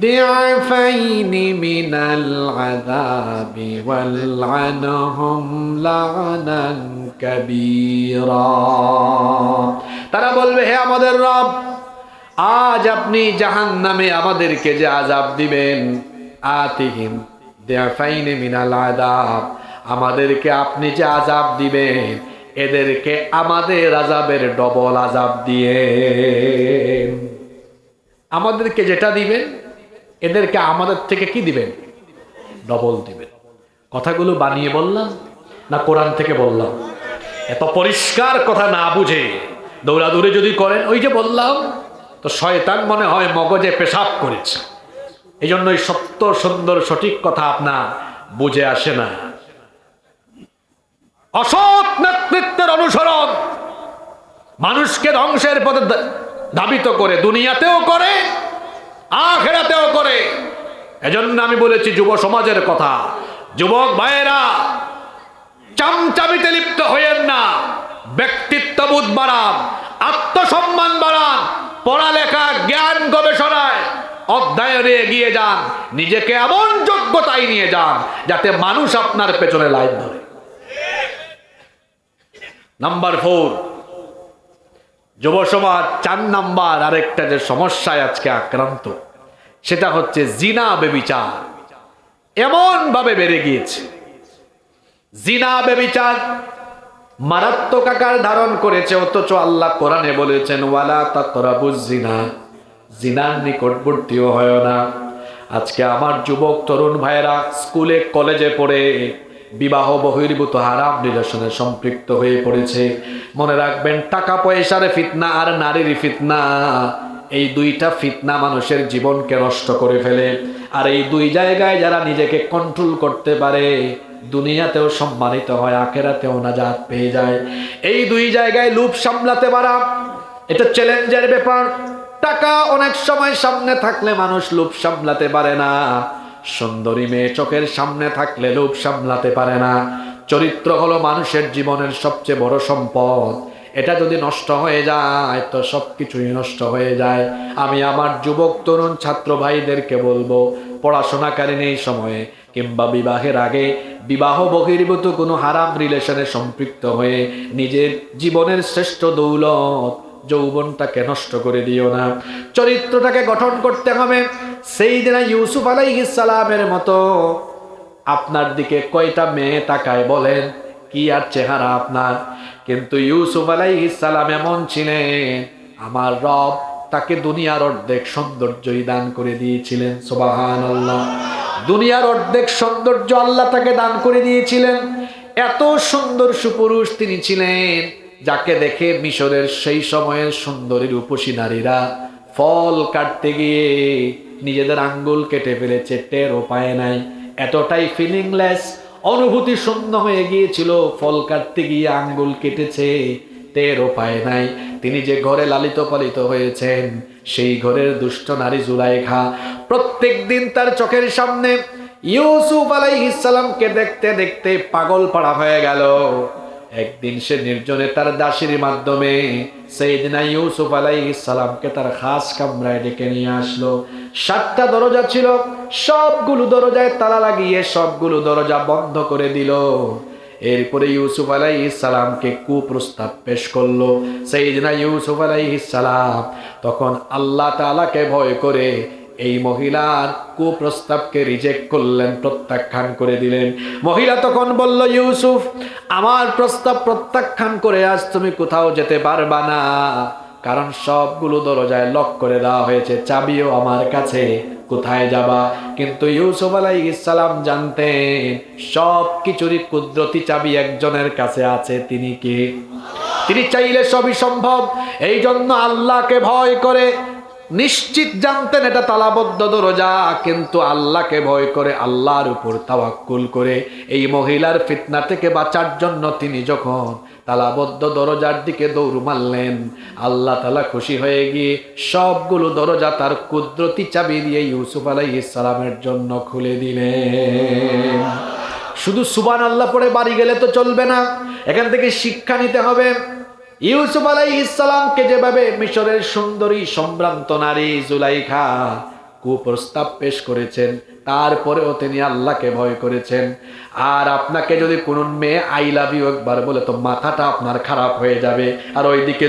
দি'ফাইনি মিনাল আযাবি ওয়ালআনহুম লা'নান কাবীরা। তারা বলবে, হে আমাদের রব, আজ আপনি জাহান্নামে আমাদেরকে যে আযাব দিবেন, আতিহিম দি'ফাইনি মিনাল আযাব, আমাদেরকে আপনি যে আযাব দিবেন, এদেরকে আমাদের আযাবের ডবল আযাব দিয়ে, আমাদেরকে যেটা দিবেন এদেরকে আমাদের থেকে কি দিবেন? ডবল দিবেন। কথাগুলো বানিয়ে বললাম না কোরআন থেকে বললাম? এত পরিষ্কার কথা না বুঝে দৌড়াদৌড়ি যদি করেন, ওই যে বললাম, তো শয়তান মনে হয় মগজে পেশাব করেছে। এই জন্যই সত্য সুন্দর সঠিক কথা আপনার বুঝে আসে না। অসৎ নেতৃত্বের অনুসরণ মানুষকে ধ্বংসের পথে ধাবিত করে, দুনিয়াতেও করে আখিরাতেও করে। এজন্য আমি বলেছি যুব সমাজের কথা, যুবক ভাইয়েরা চামচামিতে লিপ্ত হইয়েন না, ব্যক্তিত্ববোধ বাড়ান, আত্মসম্মান বাড়ান, পড়ালেখা জ্ঞান গবেষণায় অধ্যয়নে এগিয়ে যান, নিজেকে এমন যোগ্যতায় নিয়ে যান যাতে মানুষ আপনার পেছনে লাইন ধরে। নাম্বার 4, যুব সমাজ 4 নাম্বার আরেকটা যে সমস্যায় আজকে আক্রান্ত, সেটা হচ্ছে জিনা ব্যভিচার। এমন ভাবে বেড়ে গিয়েছে, জিনা ব্যভিচার মারাত্মক আকার ধারণ করেছে। অথচ আল্লাহ কোরআনে বলেছেন ওয়ালা তাকরাবুজ জিনা, জিনার নিকটবর্তীও হয় না। আজকে আমার যুবক তরুণ ভাইয়েরা স্কুলে কলেজে পড়ে বিবাহ বহির্ভূত হারাম রিলেশনে সম্পৃক্ত হয়ে পড়েছে। মনে রাখবেন, টাকা পয়সার ফিতনা আর নারীর ফিতনা, এই দুইটা ফিতনা মানুষের জীবনকে নষ্ট করে ফেলে। আর এই দুই জায়গায় যারা নিজেকে কন্ট্রোল করতে পারে, দুনিয়াতেও সম্মানিত হয়, আখিরাতেও নাজাত পেয়ে যায়। এই দুই জায়গায় লোভ সামলাতে পারা এটা চ্যালেঞ্জের ব্যাপার। টাকা অনেক সময় সামনে থাকলে মানুষ লোভ সামলাতে পারে না, সুন্দরী মেয়ে চোখের সামনে থাকলে লোভ সামলাতে পারে না। চরিত্র হলো মানুষের জীবনের সবচেয়ে বড় সম্পদ, এটা যদি নষ্ট হয়ে যায় তো সবকিছুই নষ্ট হয়ে যায়। আমি আমার যুবক তরুণ ছাত্র ভাইদেরকে বলবো, পড়াশোনাকালীন এই সময়ে কিংবা বিবাহের আগে বিবাহ বহির্ভূত কোনো হারাম রিলেশনে সম্পৃক্ত হয়ে নিজের জীবনের শ্রেষ্ঠ দৌলত যৌবনটাকে নষ্ট করে দিও না। চরিত্রটাকে গঠন করতে হবে সেইদিনা ইউসুফ আলাইহিস সালামের মতো। আপনার দিকে কয়টা মেয়ে তাকায় বলেন, কি আর চেহারা আপনার! কিন্তু ইউসুফ আলাইহিস সালাম এমন ছিলেন, আমার রব তাকে দুনিয়ার অর্ধেক সৌন্দর্যই দান করে দিয়েছিলেন। সুবহানাল্লাহ, দুনিয়ার অর্ধেক সৌন্দর্য আল্লাহ তাকে দান করে দিয়েছিলেন। এত সুন্দর সুপুরুষ তিনি ছিলেন, যাকে দেখে মিশরের সেই সময়ের সুন্দরী রূপসী নারীরা ফল কাটতে গিয়ে নিজেদের আঙ্গুল কেটে ফেলেছে, টেরও পায় নাই। এতটাই ফিলিংলেস, অনুভূতি শূন্য হয়ে গিয়েছিল, ফল কাটতে গিয়ে আঙ্গুল কেটেছে, টেরও পায় নাই। তিনি যে ঘরে লালিত পালিত হয়েছেন, সেই ঘরের দুষ্ট নারী জুলাইখা প্রত্যেক দিন তার চোখের সামনে ইউসুফ আলাইহিস সালামকে দেখতে দেখতে পাগল পাড়া হয়ে গেল। একদিন সে নির্জনে তার দাসীর মাধ্যমে সাইয়েদনা ইউসুফ আলাইহিস সালামকে তার খাস কামরায় ডেকে নিয়ে আসলো। 7টা দরজা ছিল, সবগুলো দরজায় তালা লাগিয়ে সবগুলো দরজা বন্ধ করে দিল। এরপরে ইউসুফ আলাইহিস সালামকে কুপ্রস্তাব পেশ করলো। সাইয়েদনা ইউসুফ আলাইহিস সালাম তখন আল্লাহ তাআলাকে ভয় করে এই মহিলার কুপ্রস্তাবকে রিজেক্ট করলেন, প্রত্যাখ্যান করে দিলেন। মহিলা তখন বলল, ইউসুফ, আমার প্রস্তাব প্রত্যাখ্যান করে আজ তুমি কোথাও যেতে পারবা না, কারণ সবগুলো দরজায় লক করে দেওয়া হয়েছে, চাবিও আমার কাছে, কোথায় যাবা? কিন্তু ইউসুফ আলাইহিস সালাম জানতেন সব কিছুরই কুদরতি চাবি একজনের কাছে আছে, তিনি কে? তিনি চাইলে সবই সম্ভব। এই জন্য আল্লাহকে ভয় করে, নিশ্চিত জানতেন এটা তালাবদ্ধ দরজা, কিন্তু আল্লাহকে ভয় করে, আল্লাহর উপর তাওয়াক্কুল করে এই মহিলার ফিতনা থেকে বাঁচার জন্য তিনি যখন তালাবদ্ধ দরজার দিকে দৌড় মারলেন, আল্লাহ তাআলা খুশি হয়ে গিয়ে সবগুলো দরজা তার কুদরতি চাবি দিয়ে ইউসুফ আলাইহিস সালামের জন্য খুলে দিলেন। শুধু সুবহানাল্লাহ পড়ে বাড়ি গেলে তো চলবে না, এখান থেকে শিক্ষা নিতে হবে। ইউসুফ আলাইহিস সালামকে যেভাবে মিশরের সুন্দরী সম্ভ্রান্ত নারী জুলাইখা কুপ্রস্তাব পেশ করেছেন, তারপরেও তিনি আল্লাহকে ভয় করেছেন। আর আপনাকে যদি কোনো মেয়ে আই লাভ ইউ একবার বলে তো মাথাটা আপনার খারাপ হয়ে যাবে। আর ওইদিকে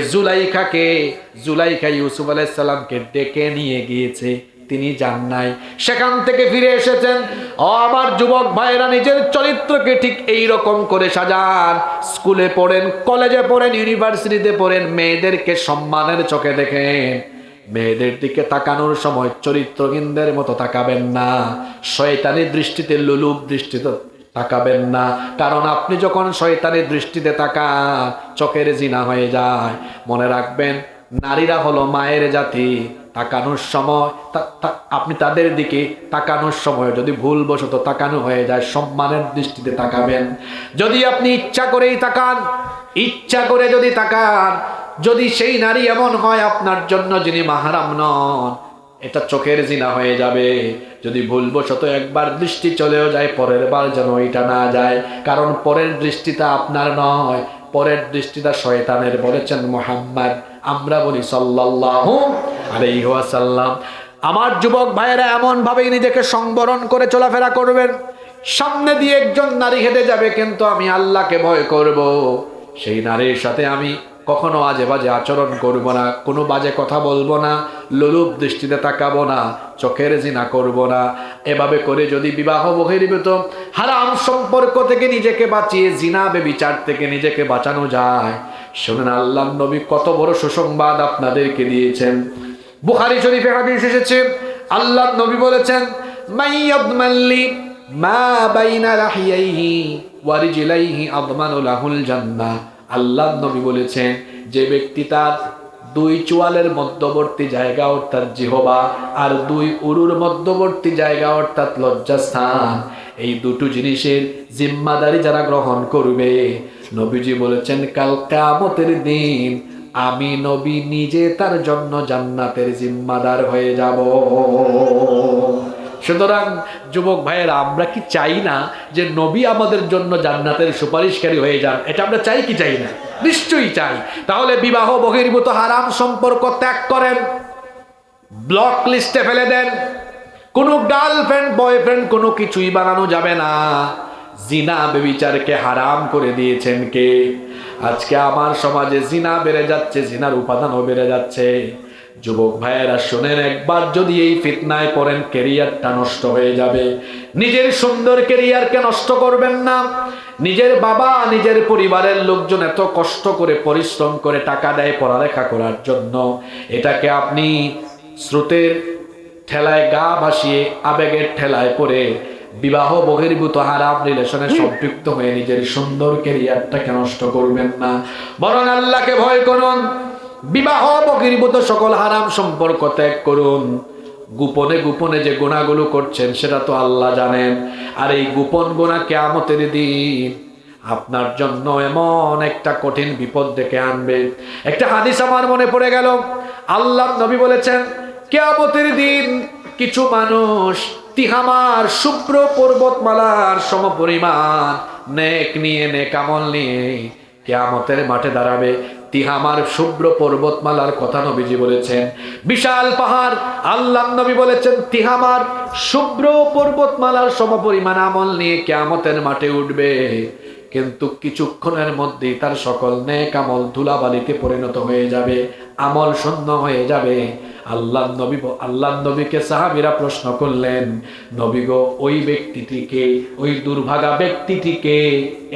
জুলাইখা ইউসুফ আলাইহিস সালামকে ডেকে নিয়ে গিয়েছে, তিনি যান নাই, সেখান থেকে ফিরে এসেছেন। ও আমার যুবক ভাইরা, নিজের চরিত্রকে ঠিক এই রকম করে সাজান। স্কুলে পড়েন, কলেজে পড়েন, ইউনিভার্সিটিতে পড়েন, মেয়েদেরকে সম্মানের চোখে দেখেন। মেয়েদের দিকে তাকানোর সময় চরিত্রহীনদের মতো তাকাবেন না, শয়তানি দৃষ্টিতে, লোলুপ দৃষ্টিতে তাকাবেন না। কারণ আপনি যখন শয়তানি দৃষ্টিতে তাকান, চোখের জিনা হয়ে যায়। মনে রাখবেন, নারীরা হলো মায়ের জাতি, তাকানোর সময় আপনি তাদের দিকে তাকানোর সময় যদি ভুলবশত তাকানো হয়ে যায়, সম্মানের দৃষ্টিতে তাকাবেন। যদি আপনি ইচ্ছা করেই তাকান, ইচ্ছা করে যদি তাকান, যদি সেই নারী এমন হয় আপনার জন্য যিনি মাহরাম নন, এটা চোখের জিনা হয়ে যাবে। যদি ভুলবশত একবার দৃষ্টি চলেও যায়, পরের বার যেন এটা না যায়, কারণ পরের দৃষ্টিটা আপনার নয়, পরের দৃষ্টিটা শয়তানের, বলেছেন মুহাম্মদ, আমরা বলি সাল্লাল্লাহু আলাইহি ওয়াসাল্লাম। আমার যুবক ভাইয়েরা এমন ভাবেই নিজেকে সংবরণ করে চলাফেরা করবেন। সামনে দিয়ে একজন নারী হেঁটে যাবে, কিন্তু আমি আল্লাহকে ভয় করব, সেই নারীর সাথে আমি কখনো আজে বাজে আচরণ করব না, কোনো বাজে কথা বলবো না, লোলুপ দৃষ্টিতে তাকাবো না, চোখের জিনা করব না। এভাবে করে যদি বিবাহ বহির্ভূত হারাম সম্পর্ক থেকে নিজেকে বাঁচিয়ে জিনা ব্যভিচার থেকে নিজেকে বাঁচানো যায়, শুনেন আল্লাহর নবী কত বড় সুসংবাদ আপনাদেরকে দিয়েছেন। বুখারী শরীফে হাদিস এসেছে, আল্লাহর নবী বলেছেন, মাইয়াদমাল্লি মা বাইনা রাহিয়াইহি ওয়া রিজলাইহি আদমানু লাহুল জান্নাহ। আল্লাহর নবী বলেছেন, যে ব্যক্তি তার দুই চোয়ালের মধ্যবর্তী জায়গা অর্থাৎ জিহবা আর দুই উরুর মধ্যবর্তী জায়গা অর্থাৎ লজ্জাস্থান, এই দুটো জিনিসের জিম্মাদারি যারা গ্রহণ করবে, নবীজি বলেছেন কাল কিয়ামতের দিন আমি নবী নিজে তার জন্য জান্নাতের জিম্মাদার হয়ে যাব। সুতরাং যুবক ভাইয়েরা, আমরা কি চাই না যে নবী আমাদের জন্য জান্নাতের সুপারিশকারী হয়ে যান? এটা আমরা চাই কি চাই না? নিশ্চয়ই চাই। তাহলে বিবাহ বহির্ভূত হারাম সম্পর্ক ত্যাগ করেন, ব্লক লিস্টে ফেলে দেন। কোনো গার্লফ্রেন্ড বয়ফ্রেন্ড কোনো কিছুই বানানো যাবে না। জিনা ব্যভিচারকে হারাম করে দিয়েছেন কে? আজকে আমার সমাজে জিনা বেড়ে যাচ্ছে, জিনার উপাদানও বেড়ে যাচ্ছে। যুবক ভাইয়েরা শোনেন, একবার যদি এই ফিতনায় পড়েন, ক্যারিয়ারটা নষ্ট হয়ে যাবে। নিজের সুন্দর ক্যারিয়ারকে নষ্ট করবেন না। নিজের বাবা, নিজের পরিবারের লোকজন এত কষ্ট করে পরিশ্রম করে টাকা দেয় পড়ালেখা করার জন্য, এটাকে আপনি স্রোতের ঠেলায় গা ভাসিয়ে আবেগের ঠেলায় পড়ে বিবাহ বহির্ভূত হারাম রিলেশনে সম্পৃক্ত হয়ে নিজের সুন্দর ক্যারিয়ারটাকে নষ্ট করবেন না, বরং আল্লাহকে ভয় করুন। বিবাহ বহির্ভূত সকল হারাম সম্পর্ক ত্যাগ করুন। গোপনে গোপনে যে গুনাহগুলো করছেন সেটা তো আল্লাহ জানেন। আর এই গোপন গুনাহ কিয়ামতের দিন আপনার জন্য এমন একটা কঠিন বিপদ ডেকে আনবে। একটা হাদিস আমার মনে পড়ে গেল, আল্লাহর নবী বলেছেন, কিয়ামতের দিন কিছু মানুষ তিহামার শুভ্র পর্বতমালার সমপরিমাণ নেক নিয়ে, নেক আমল নিয়ে কিয়ামতের মাঠে দাঁড়াবে। তিহামার শুভ্র পর্বতমালার কথা নবীজি বলেছেন, বিশাল পাহাড়। আল্লাহর নবী বলেছেন, তিহামার শুভ্র পর্বতমালার সমপরিমাণ আমল নিয়ে কিয়ামতের মাঠে উঠবে, কিন্তু কিছুক্ষণের মধ্যেই তার সকল নেক আমল ধুলাবালিতে পরিণত হয়ে যাবে, আমল শূন্য হয়ে যাবে। আল্লাহর নবীকে সাহাবীরা প্রশ্ন করলেন, নবী গো, ওই ব্যক্তিটিকে, ওই দুর্ভাগা ব্যক্তিটিকে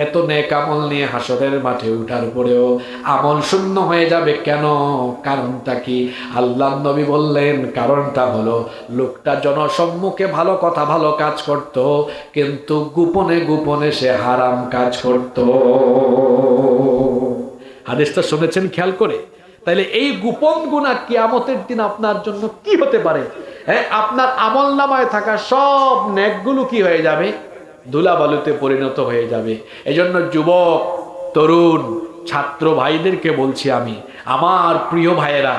এত নেক আমল নিয়ে হাসরের মাঠে উঠার পরেও আমল শূন্য হয়ে যাবে কেন? কারণটা কি? আল্লাহর নবী বললেন, কারণটা হলো লোকটা জনসম্মুখে ভালো কথা ভালো কাজ করত, কিন্তু গোপনে গোপনে সে হারাম কাজ করত। হাদিসটা শুনেছেন খেয়াল করে? তাইলে এই গোপন গুনাহ কিয়ামতের দিন আপনার জন্য কি হতে পারে? আপনার আমল নামায় থাকা সব নেকগুলো কি হয়ে যাবে? ধুলাবালুতে পরিণত হয়ে যাবে। এজন্য যুবক, তরুণ, ছাত্র ভাইদেরকে বলছি আমি, আমার প্রিয় ভাইয়েরা,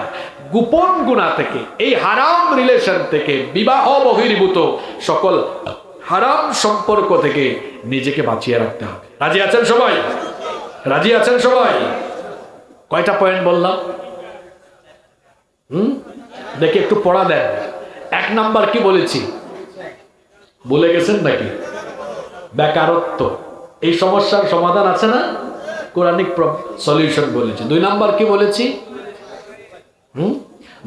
গোপন গুনাহ থেকে, এই হারাম রিলেশন থেকে, বিবাহ বহির্ভূত সকল হারাম সম্পর্ক থেকে নিজেকে বাঁচিয়ে রাখতে হবে। রাজি আছেন সবাই? রাজি আছেন সবাই? কয়টা পয়েন্ট বললাম? দেখি একটু পড়া দেন। 1 নাম্বার কি বলেছি? ভুলে গেছেন নাকি? বেকারত্ব। এই সমস্যার সমাধান আছে না? কোরআনিক সলিউশন বলেছি। 2 নাম্বার কি বলেছি?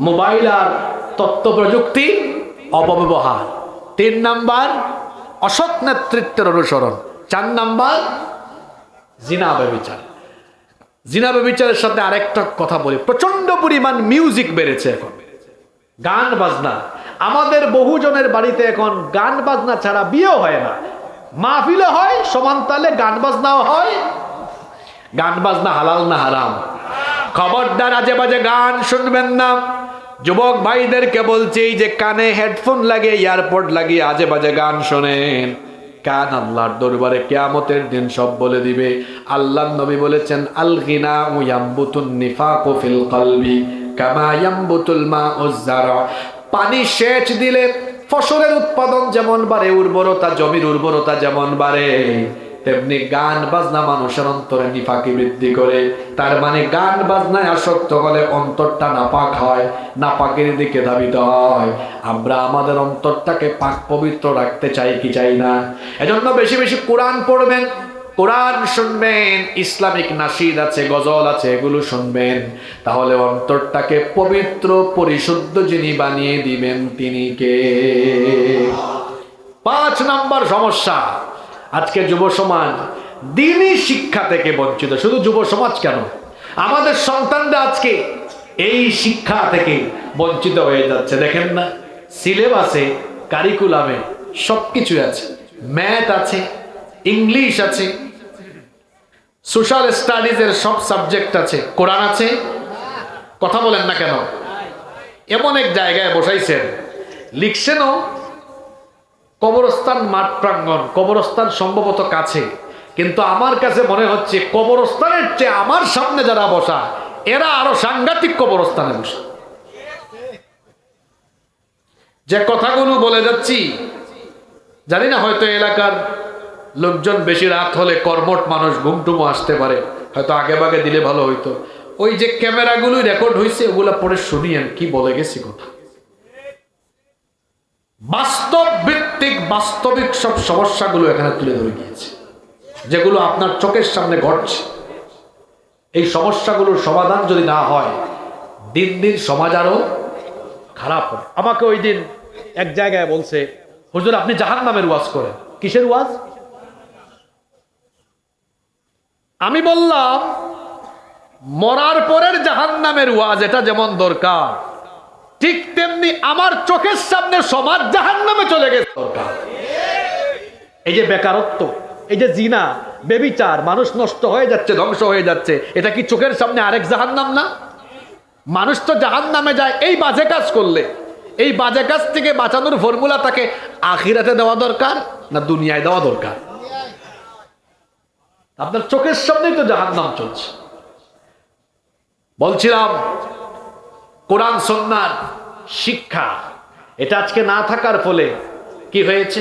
মোবাইল আর তথ্য প্রযুক্তি অপব্যবহার। 3 নাম্বার অসৎ নেতৃত্বের অনুসরণ। 4 নাম্বার জিনা ব্যভিচার। জিনা ব্যভিচারের সাথে আরেকটা কথা বলি, প্রচন্ড পরিমাণ মিউজিক বেড়েছে এখন, গান বাজনা। আমাদের বহুজনের বাড়িতে এখন গান বাজনা ছাড়া বিয়েও হয় না। মাহফিলও হয়, সমান তালে গান বাজনাও হয়। গান বাজনা হালাল না হারাম? খবরদার আজে বাজে গান শুনবেন না। যুবক ভাইদেরকে বলছি যে কানে হেডফোন লাগিয়ে ইয়ারপড লাগিয়ে আজে বাজে গান শোনেন, কান আল্লাহর দরবারে কিয়ামতের দিন সব বলে দিবে। আল্লাহর নবী বলেছেন, আল গিনা ইয়ামবুতুন নিফাকু ফিল কলবি কামা ইয়ামবুতুল মাউজ যারা। পানি সেচ দিলে ফসলের উৎপাদন যেমন বাড়ে, উর্বরতা জমির উর্বরতা যেমন বাড়ে, তেমনি গান বাজনা মানুষের অন্তরে নিফাকি বৃদ্ধি করে। তার মানে গান বাজনায় আসক্ত হলে অন্তরটা নাপাক হয়, নাপাকের দিকে ধাবিত হয়। আমরা আমাদের অন্তরটাকে পাক পবিত্র রাখতে চাই কি চাই না? এজন্য বেশি বেশি কোরআন পড়বেন, কোরআন শুনবেন, ইসলামিক নাশিদ আছে, গজল আছে, এগুলো শুনবেন। তাহলে অন্তরটাকে পবিত্র পরিশুদ্ধ যিনি বানিয়ে দিবেন তিনি কে? 5 নম্বর সমস্যা, আজকে যুব সমাজ দ্বীনি শিক্ষা থেকে বঞ্চিত। শুধু যুব সমাজ কেন, আমাদের সন্তানরা আজকে এই শিক্ষা থেকে বঞ্চিত হয়ে যাচ্ছে। দেখেন না, সিলেবাসে কারিকুলামে সবকিছু আছে, ম্যাথ আছে, ইংলিশ আছে, সোশ্যাল স্টাডিজের সব সাবজেক্ট আছে, কোরআন আছে। কথা বলেন না কেন? এমন এক জায়গায় বসাইছেন, লিখছেনও কবরস্থান মাঠ প্রাঙ্গণ, কবরস্থান সম্ভবত কাছে, কিন্তু আমার কাছে মনে হচ্ছে কবরস্থানের চেয়ে আমার সামনে যারা বসা এরা আরো সাংঘাতিক কবরস্থানে বসা। যে কথাগুলো বলে যাচ্ছি জানি না, হয়তো এলাকার লোকজন বেশি রাত হলে কর্মঠ মানুষ ঘুমটুমো আসতে পারে, হয়তো আগে ভাগে দিলে ভালো হইতো। ওই যে ক্যামেরাগুলো রেকর্ড হয়েছে ওগুলা পরে শুনিয়েন কি বলে গেছি কথা। বাস্তব ভিত্তিক বাস্তবিক সব সমস্যাগুলো এখানে তুলে ধরে গিয়েছে, যেগুলো আপনার চোখের সামনে ঘটছে। এই সমস্যাগুলোর সমাধান যদি না হয়, দিন দিন সমাজ আরো খারাপ হবে। আমাকে ওই দিন এক জায়গায় বলছে, হুজুর আপনি জাহান্নামের ওয়াজ করেন। কিসের ওয়াজ? আমি বললাম মরার পরের জাহান্নামের ওয়াজ এটা যেমন দরকার, ঠিক তেমনি আমার চোখের সামনে সমাজ জাহান্নামে চলে গেছে দরকার। এই যে বেকারত্ব, এই যে জিনা, বেবিচার, মানুষ নষ্ট হয়ে যাচ্ছে, ধ্বংস হয়ে যাচ্ছে, এটা কি চোখের সামনে আরেক জাহান্নাম না? মানুষ তো জাহান্নামে যায় এই বাজে কাজ করলে। এই বাজে কাজ থেকে বাঁচানোর ফর্মুলা তাকে আখিরাতে দেওয়া দরকার না দুনিয়ায় দেওয়া দরকার? আপনার চোখের সামনেই তো জাহান্নাম চলছে। বলছিলাম কোরআন সুন্নাহর শিক্ষা এটা আজকে না থাকার ফলে কি হয়েছে?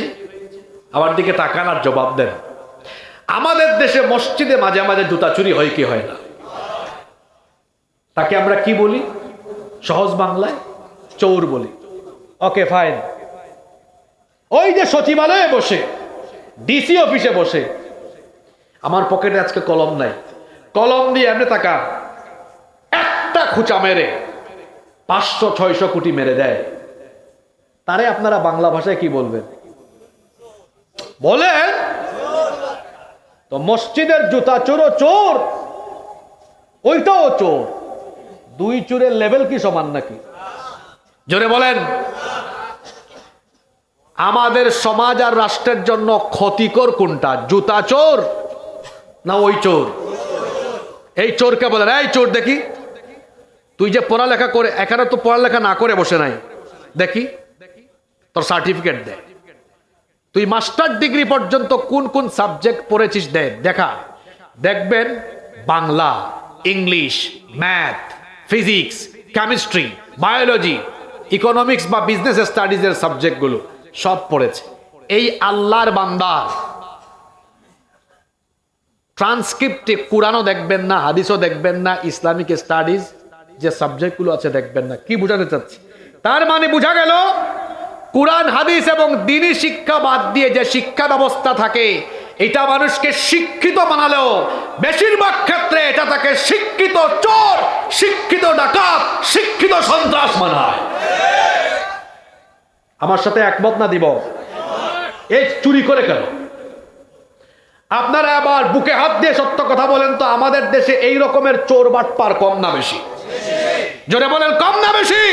আমার দিকে তাকান আর জবাব দেন। আমাদের দেশে মসজিদে মাঝে মাঝে জুতা চুরি হয় কি হয় না? তাকে আমরা কি বলি? সহজ বাংলায় চোর বলি। Okay fine. ওই যে সচিবালয়ে বসে, ডিসি অফিসে বসে, আমার পকেটে আজকে কলম নাই, কলম দিয়ে এমনি টাকা একটা খুঁচা মেরে 500-600 কোটি মেরে দেয়, তারে আপনারা বাংলা ভাষায় কি বলবেন? বলেন তো। মসজিদের জুতা চোরও চোর, ওইটাও চোর। দুই চোরের লেভেল কি সমান নাকি? জোরে বলেন। আমাদের সমাজ আর রাষ্ট্রের জন্য ক্ষতিকর কোনটা? জুতা চোর না ওই চোর? এই চোরকে বলেন, এই চোর দেখি তুই যে পড়ালেখা করে, এখানে তো পড়ালেখা না করে বসে নাই, দেখি তোর সার্টিফিকেট দে, তুই মাস্টার ডিগ্রি পর্যন্ত কোন কোন সাবজেক্ট পড়েছিস দে, দেখা। দেখবেন Bangla, English, math, physics, chemistry, biology, economics বা বিজনেস স্টাডিজের সাবজেক্টগুলো সব পড়েছে। এই আল্লাহর বান্দা ট্রান্সক্রিপ্টে কোরআনও দেখবেন না, হাদিসও দেখবেন না, ইসলামিক স্টাডিজ যে সাবজেক্টগুলো আছে দেখবেন না। কি বোঝাতে চাচ্ছি? তার মানে বোঝা গেল কোরআন হাদিস এবং দ্বীনি শিক্ষা বাদ দিয়ে যে শিক্ষা ব্যবস্থা থাকে এটা মানুষকে শিক্ষিত বানালেও বেশিরভাগ ক্ষেত্রে এটা তাকে শিক্ষিত চোর, শিক্ষিত ডাকাত, শিক্ষিত সন্ত্রাস বানায়। আমার সাথে একমত না দিব? এই চুরি করে কেন? আপনারা আবার বুকে হাত দিয়ে সত্য কথা বলেন তো, আমাদের দেশে এই রকমের চোর বাটপার কম না বেশি? জোরে বলেন, কম না বেশি?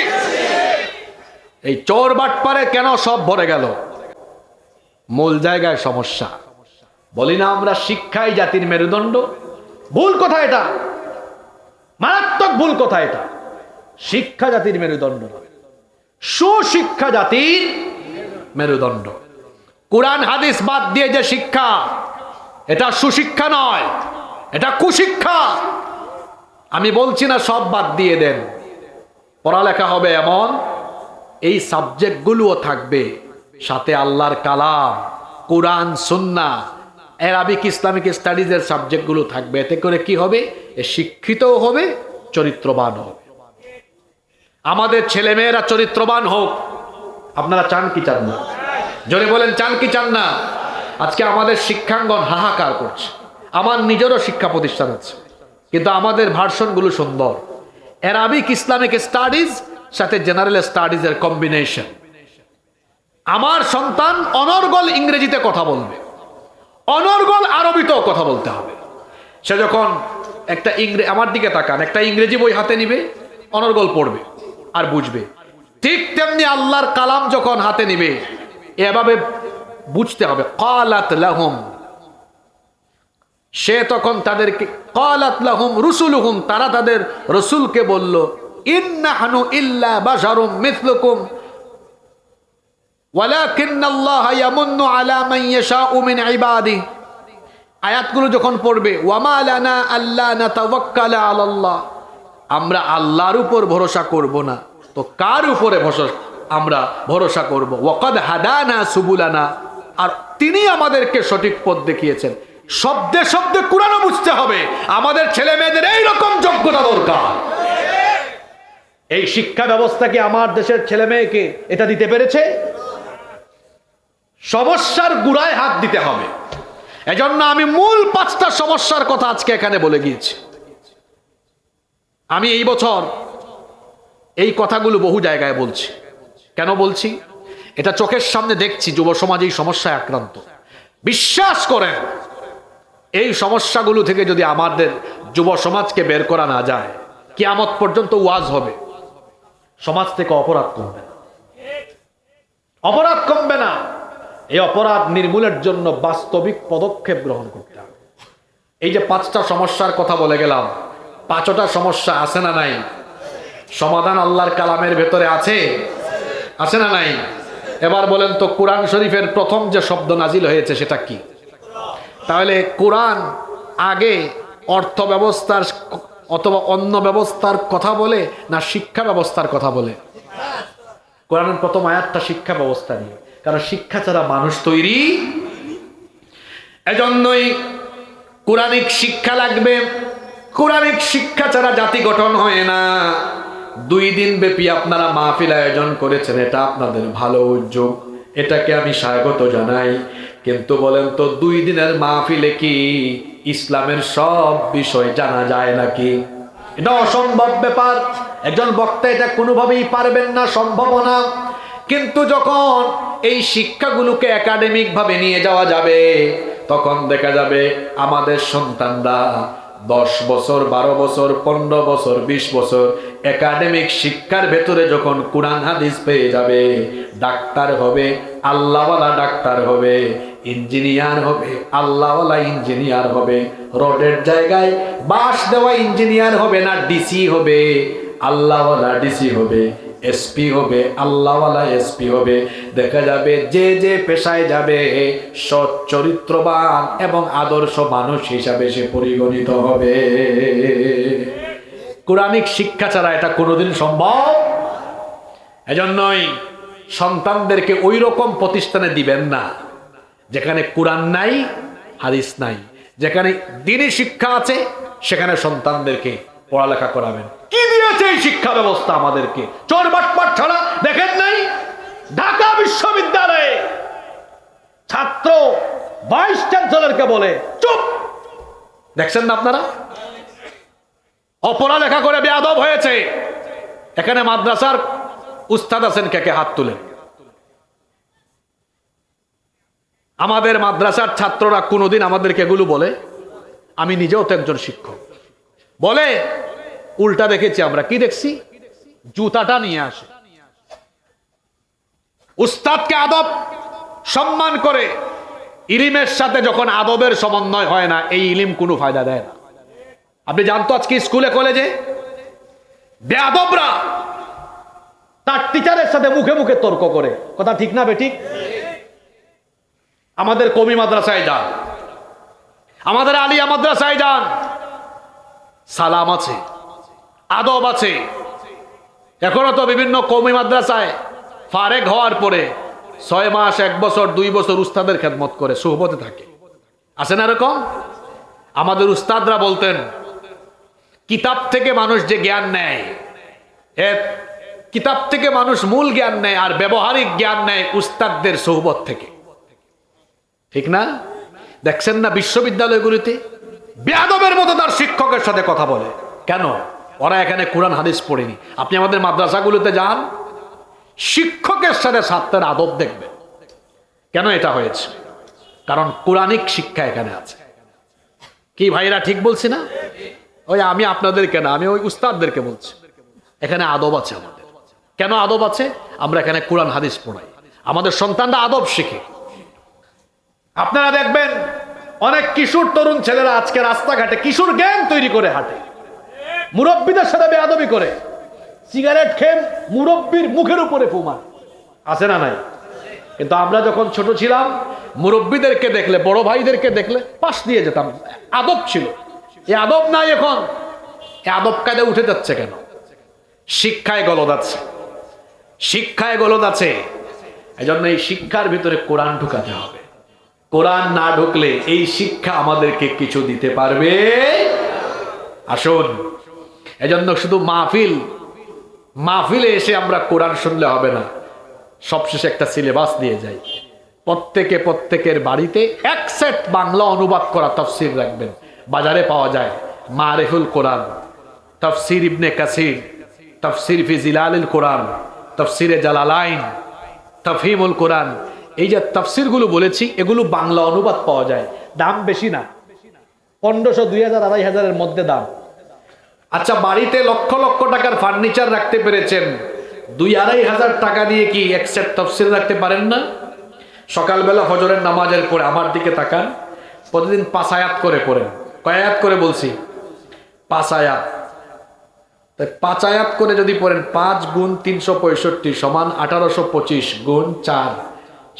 এই চোর বাটপারে কেন সব ভরে গেল? মূল জায়গায় সমস্যা। বলি না আমরা শিক্ষাই জাতির মেরুদণ্ড? ভুল কথা এটা, মারাত্মক ভুল কথা এটা। শিক্ষা জাতির মেরুদণ্ড নয়, সুশিক্ষা জাতির মেরুদণ্ড। কোরআন হাদিস বাদ দিয়ে যে শিক্ষা, এটা সুশিক্ষা নয়, এটা কুশিক্ষা। আমি বলছি না সব বাদ দিয়ে দেন, পড়ালেখা হবে এমন এই সাবজেক্টগুলোও থাকবে, সাথে আল্লাহর কালাম, কোরআন, সুন্নাহ, আরবিক ইসলামিক স্টাডিজের সাবজেক্টগুলো থাকবে। এতে করে কি হবে? এ শিক্ষিতও হবে, চরিত্রবান হবে। আমাদের ছেলেমেয়েরা চরিত্রবান হোক। আপনারা চান কি চান না? জোরে বলেন, চান কি চান না? আজকে আমাদের শিক্ষাঙ্গন হাহাকার করছে। আমার নিজেরও শিক্ষা প্রতিষ্ঠান আছে, কিন্তু আমাদের ভার্সনগুলো সুন্দর। আরবিক ইসলামিক স্টাডিজ সাথে জেনারেল স্টাডিজের কম্বিনেশন। আমার সন্তান অনর্গল ইংরেজিতে কথা বলবে, অনর্গল আরবিতেও কথা বলতে হবে। সে যখন একটা আমার দিকে তাকান, একটা ইংরেজি বই হাতে নিবে, অনর্গল পড়বে আর বুঝবে। ঠিক তেমনি আল্লাহর কালাম যখন হাতে নিবে, এভাবে বুঝতে হবে। ক্বালাত লাহুম, সে তখন তাদেরকে, ক্বালাত লাহুম রুসুলুহুম, তারা তাদের রসুলকে বলল, ইন্নাহানু ইল্লা বাশারুম মিথলুকুম ওয়ালাকিন্নাল্লাহা ইয়ামুন্নু আলা মান ইয়াশাউ মিন ইবাদিহি। আয়াতগুলো যখন পড়বে, ওয়ামা লানা আল্লা নাতাওয়াক্কালা আলাল্লাহ, আমরা আল্লাহর উপর ভরসা করব না তো কার উপরে আমরা ভরসা করব? ওয়াকাদ হাদানা সুবুলানা, আর তিনি আমাদেরকে সঠিক পথ দেখিয়েছেন। শব্দে শব্দে কুরআনও বুঝতে হবে। আমাদের ছেলে মেয়েদের এইরকম যোগ্যতা দরকার। এই শিক্ষা ব্যবস্থা কি আমার দেশের ছেলে মেয়েকে এটা দিতে পেরেছে? সমস্যার গুড়ায় হাত দিতে হবে। এজন্য আমি মূল 5টা সমস্যার কথা আজকে এখানে বলে গিয়েছি। আমি এই বছর এই কথাগুলো বহু জায়গায় বলছি। কেন বলছি? এটা চোখের সামনে দেখছি যুব সমাজ এই সমস্যায় আক্রান্ত। বিশ্বাস করেন, এই সমস্যাগুলো থেকে যদি আমাদের যুব সমাজকে বের করা না যায়, কিয়ামত পর্যন্ত ওয়াজ হবে, সমাজ থেকে অপরাধ কমবে না, অপরাধ কমবে না। এই অপরাধ নির্মূলের জন্য বাস্তবিক পদক্ষেপ গ্রহণ করতে হবে। এই যে 5টা সমস্যার কথা বলে গেলাম, 5টা সমস্যা আছে না নাই? সমাধান আল্লাহর কালামের ভেতরে আছে, আছে না নাই? এবার বলেন তো, কোরআন শরীফের প্রথম যে শব্দ নাজিল হয়েছে সেটা কি? তাহলে কোরআন আগে অর্থ ব্যবস্থার অথবা অন্য ব্যবস্থার কথা বলে না শিক্ষা ব্যবস্থার কথা বলে? কোরআনের প্রথম আয়াতটা শিক্ষা ব্যবস্থা নিয়ে, কারণ শিক্ষা ছাড়া মানুষ তৈরি। এজন্যই কোরআনিক শিক্ষা লাগবে। কোরআনিক শিক্ষা ছাড়া জাতি গঠন হয় না। 2 দিন ব্যাপী আপনারা মাহফিল আয়োজন করেছেন, এটা আপনাদের ভালো উদ্যোগ, এটাকে আমি স্বাগত জানাই। কিন্তু বলেন তো, 2 দিনের মাহফিলে কি ইসলামের সব বিষয় জানা যায় নাকি? এটা অসম্ভব ব্যাপার। একজন বক্তা এটা কোনোভাবেই পারবেন না, সম্ভব না। কিন্তু যখন এই শিক্ষাগুলোকে একাডেমিক ভাবে নিয়ে যাওয়া যাবে, তখন দেখা যাবে আমাদের সন্তানরা 10 বছর, 12 বছর, 15 বছর, 20 বছর একাডেমিক শিক্ষার ভেতরে যখন কোরআন হাদিস পেয়ে যাবে, ডাক্তার হবে, আল্লাহওয়ালা ডাক্তার হবে, ইঞ্জিনিয়ার হবে, আল্লাহওয়ালা ইঞ্জিনিয়ার হবে, রোডের জায়গায় বাঁশ দেওয়া ইঞ্জিনিয়ার হবে না, ডিসি হবে, আল্লাহওয়ালা ডিসি হবে, এসপি হবে, আল্লাহওয়ালা এসপি হবে। দেখা যাবে যে যে পেশায় যাবে সৎ চরিত্রবান এবং আদর্শ মানুষ হিসাবে সে পরিগণিত হবে। কোরআনিক শিক্ষা ছাড়া এটা কোনোদিন সম্ভব। এজন্যই সন্তানদেরকে ওই রকম প্রতিষ্ঠানে দিবেন না যেখানে কোরআন নাই, হাদিস নাই। যেখানে দ্বীনি শিক্ষা আছে সেখানে সন্তানদেরকে পড়ালেখা করাবেন। কি দিয়েছে এই শিক্ষা ব্যবস্থা আমাদেরকে? চোর বাটপাট ছাড়া দেখেন নাই ঢাকা বিশ্ববিদ্যালয়ে ছাত্র ভাইস চ্যান্সেলরকে বলে চুপ, দেখছেন না আপনারা? অপড়ালেখা করে বেয়াদব হয়েছে। এখানে মাদ্রাসার উস্তাদ আছেন, কে কে হাত তুলেন? আমাদের মাদ্রাসার ছাত্ররা কোনোদিন আমাদেরকে এগুলো বলে? আমি নিজেও তো একজন শিক্ষক। বলে? উল্টা দেখেছি আমরা। কি দেখছি? জুতাটা নিয়ে আসে, উস্তাদকে আদব সম্মান করে। ইলিমের সাথে যখন আদবের সমন্বয় হয় না, এই ইলিম কোনো ফায়দা দেয় না। আপনি জানতো আজকে স্কুলে কলেজে বেয়াদবরা তার টিচারের সাথে মুখে মুখে তর্ক করে, কথা ঠিক না বেঠিক? আমাদের কওমি মাদ্রাসায় যান, আমাদের আলিয়া মাদ্রাসায় যান, সালাম আছে, আদব আছে। এখনো তো বিভিন্ন কওমি মাদ্রাসায় ফারেক হওয়ার পরে 6 মাস, 1 বছর, 2 বছর উস্তাদের খেদমত করে, সুহবতে থাকে। আছে না এরকম? আমাদের উস্তাদরা বলতেন, কিতাব থেকে মানুষ যে জ্ঞান নেয়, কিতাব থেকে মানুষ মূল জ্ঞান নেয়, আর ব্যবহারিক জ্ঞান নেয় উস্তাদদের সুহবত থেকে। ঠিক না? দেখছেন না বিশ্ববিদ্যালয়গুলিতে বেয়াদবের মতো তার শিক্ষকের সাথে কথা বলে। কেন? ওরা এখানে কোরআন হাদিস পড়েনি। আপনি আমাদের মাদ্রাসাগুলোতে যান, শিক্ষকের সাথে ছাত্রের আদব দেখবেন। কেন এটা হয়েছে? কারণ কোরআনিক শিক্ষা এখানে আছে। কি ভাইরা ঠিক বলছি না? ওই আমি আপনাদেরকে না, আমি ওই উস্তাদদেরকে বলছি, এখানে আদব আছে আমাদের। কেন আদব আছে? আমরা এখানে কোরআন হাদিস পড়াই, আমাদের সন্তানরা আদব শিখে। আপনারা দেখবেন অনেক কিশোর তরুণ ছেলেরা আজকে রাস্তাঘাটে কিশোর গ্যাং তৈরি করে হাঁটে, মুরব্বীদের সাথে বেয়াদবি করে, সিগারেট খেয়ে মুরব্বীর মুখের উপরে ফুমান। আছে না নাই? কিন্তু আমরা যখন ছোট ছিলাম, মুরব্বীদেরকে দেখলে, বড় ভাইদেরকে দেখলে পাশ দিয়ে যেতাম, আদব ছিল। এই আদব নাই এখন। এই আদব কায়দা উঠে যাচ্ছে কেন? শিক্ষায় গলদ আছে, শিক্ষায় গলদ আছে। এই জন্য এই শিক্ষার ভিতরে কোরআন ঢুকাতে হবে। কোরআন না ঢুকলে এই শিক্ষা আমাদেরকে কিছু দিতে পারবে। আসুন, এজন্য শুধু মাহফিলে এসে আমরা কোরআন শুনলে হবে না, সবশেষে একটা সিলেবাস দিয়ে যাই। প্রত্যেকের বাড়িতে 1 সেট বাংলা অনুবাদ করা তাফসীর রাখবেন। বাজারে পাওয়া যায় মারিফুল কোরআন, তাফসীর ইবনে কাসির, তাফসীর ফি জিলালিল কোরআন, তাফসীরে জালালাইন, তাফহিমুল কোরআন। এই যে তাফসীরগুলো বলেছি, এগুলো বাংলা অনুবাদ পাওয়া যায়। দাম বেশি না, 1500, 2000, 2500 এর মধ্যে দাম। আচ্ছা, বাড়িতে লক্ষ লক্ষ টাকার ফার্নিচার রাখতে পেরেছেন, 2-2.5 টাকা দিয়ে কি 1 সেট তাফসীর রাখতে পারেন না? সকালবেলা ফজরের নামাজের পরে আমার দিকে তাকান, প্রতিদিন 5 আয়াত করে পড়েন। কয় আয়াত করে বলছি? 5 আয়াত। তাই 5 আয়াত করে যদি পড়েন, 5 গুণ 365 সমান 1825 গুণ 4,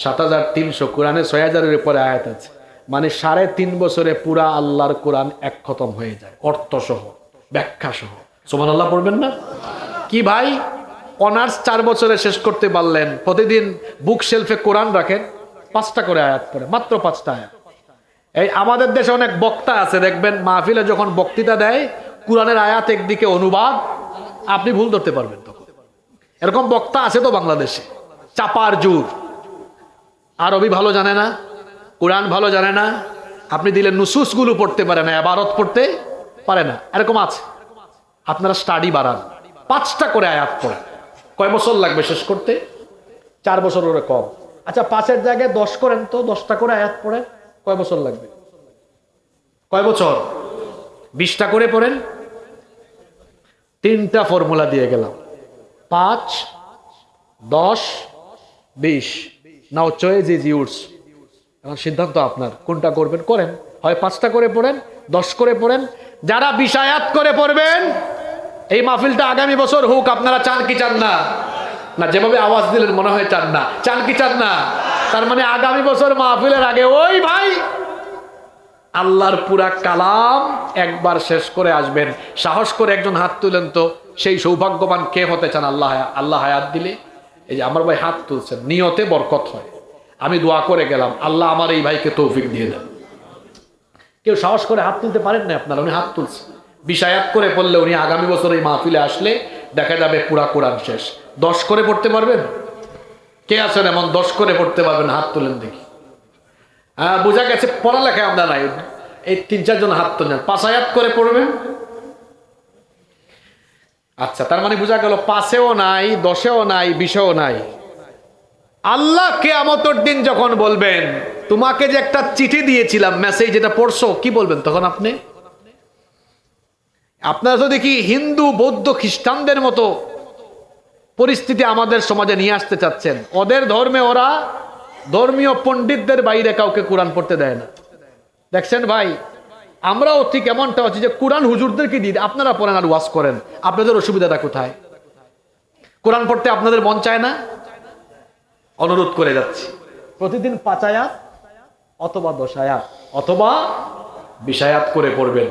7300। কোরআনে 6000-এর উপরে আয়াত আছে, মানে 3.5 বছরে পুরা আল্লাহর কোরআন এক খতম হয়ে যায়, অর্থ সহ, ব্যাখ্যা সহ। সুবহানাল্লাহ পড়বেন না? কি ভাই, অনার্স 4 বছরে শেষ করতে পারলেন, প্রতিদিন বুক শেলফে কোরআন রাখেন, 5টা করে আয়াত পড়ে, মাত্র 5টা আয়াত। এই আমাদের দেশে অনেক বক্তা আছে, দেখবেন মাহফিলে যখন বক্তৃতা দেয়, কোরআনের আয়াত একদিকে অনুবাদ, আপনি ভুল ধরতে পারবেন তখন। এরকম বক্তা আছে তো বাংলাদেশে, চাপার জোর। আরবি ভালো জানে না, কোরআন ভালো জানে না, আপনি দিলে নুসুসগুলো পড়তে পারে না, ইবারত পড়তে পারে না, এরকম আছে। আপনারা স্টাডি বাড়ান, 5টা করে আয়াত পড়েন। কয় বছর লাগবে শেষ করতে? 4 বছর ওরে কম। আচ্ছা, 5-এর জায়গায় 10 করেন তো, 10টা করে আয়াত পড়েন, কয় বছর লাগবে? কয় বছর? 20টা করে পড়েন। 3টা ফর্মুলা দিয়ে গেলাম, 5, 10, 20। নাও চয়েস ইজ ইউরস। এখন সিদ্ধান্ত আপনার, কোনটা করবেন করেন। হয় 5টা করে পড়েন, 10 করে পড়েন। যারা 20 আয়াত করে পড়বেন, এই মাহফিলটা আগামী বছর হোক। আপনারা চান কি চান না? না, যেভাবে আওয়াজ দিলেন মনে হয় চান না। চান কি চান না? তার মানে আগামী বছর মাহফিলের আগে ওই ভাই আল্লাহর পুরা কালাম একবার শেষ করে আসবেন। সাহস করে একজন হাত তুলেন তো, সেই সৌভাগ্যবান কে হতে চান? আল্লাহ হায়াত দিলে। এই যে আমার ভাই হাত তুলছেন, নিয়তে বরকত হয়। আমি দোয়া করে গেলাম, আল্লাহ আমার এই ভাইকে তৌফিক দিয়ে দেন। কেউ সাহস করে হাত তুলতে পারেন না আপনারা, উনি হাত তুলছে। 20 আয়াত করে পড়লে উনি আগামী বছর এই মাহফিলে আসলে দেখা যাবে পুরা কোরআন শেষ। 10 করে পড়তে পারবেন? কে আছেন এমন 10 করে পড়তে পারবেন? হাত তুলেন দেখি। হ্যাঁ, বোঝা গেছে পড়ালেখায় আমরা নাই। এই 3-4 জন হাত তুলেন। 5 আয়াত করে পড়বেন? আচ্ছা, তার মানে বোঝা গেল 5-এও নাই, 10-এও নাই, 20-এও নাই। আল্লাহ কিয়ামতের দিন যখন বলবেন, তোমাকে যে একটা চিঠি দিয়েছিলাম, মেসেজ, এটা পড়ছো, কি বলবেন তখন আপনি? আপনারা যদি কি হিন্দু, বৌদ্ধ, খ্রিস্টানদের মতো পরিস্থিতি আমাদের সমাজে নিয়ে আসতে চাচ্ছেন, ওদের ধর্মে ওরা ধর্মীয় পণ্ডিতদের বাইরে কাউকে কোরআন পড়তে দেয় না। দেখছেন ভাই, আমরাও ঠিক এমনটা হচ্ছে যে কোরআন হুজুরদেরকে দিয়ে আপনারা পড়েন আর ওয়াজ করেন, আপনাদের অসুবিধাটা কোথায়? কোরআন পড়তে আপনাদের মন চায় না? অনুরোধ করে যাচ্ছি, প্রতিদিন 5 আয়াত অথবা 10 আয়াত অথবা 20 আয়াত করে পড়বেন।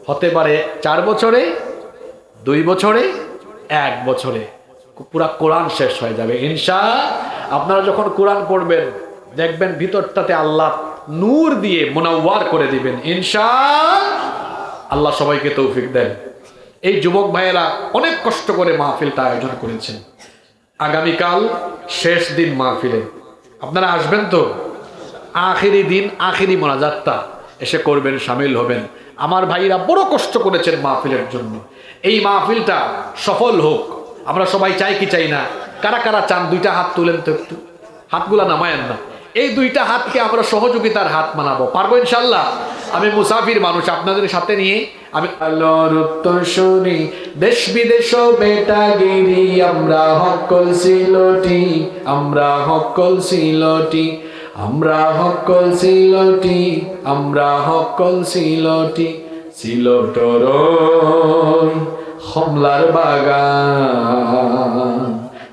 হতে পারে 4 বছরে, 2 বছরে, 1 বছরে পুরা কোরআন শেষ হয়ে যাবে ইনশাআল্লাহ। আপনারা যখন কোরআন পড়বেন দেখবেন ভিতরটাতে আল্লাহ নূর দিয়ে মুনাওয়ার করে দিবেন ইনশাআল্লাহ। আল্লাহ সবাইকে তৌফিক দেন। এই যুবক ভাইয়েরা অনেক কষ্ট করে মাহফিলটা আয়োজন করেছেন। আগামীকাল শেষ দিন মাহফিলে, আপনারা আসবেন তো? আখিরি দিন, আখিরি মোনাজাতটা এসে করবেন, শামিল হবেন। আমার ভাইরা বড় কষ্ট করেছেন মাহফিলের জন্য। এই মাহফিলটা সফল হোক আমরা সবাই চাই কি চাই না? কারা কারা চান? 2টা হাত তুলেন তো, একটু হাতগুলা নামায়েন না। এই 2টা হাতকে আমরা সহযোগিতার হাত মানাবো, পারবো ইনশাল্লাহ। আমি মুসাফির মানুষ, আপনাদের সাথে নিয়ে আমি আল্লাহর উত্তর শুনি। দেশ বিদেশ বেটাগিরি আমরা হকল সিলটি, আমরা হকল সিলটি, আমরা হকল সিলটি, আমরা হকল সিলটি। সিলটর কমলার বাগান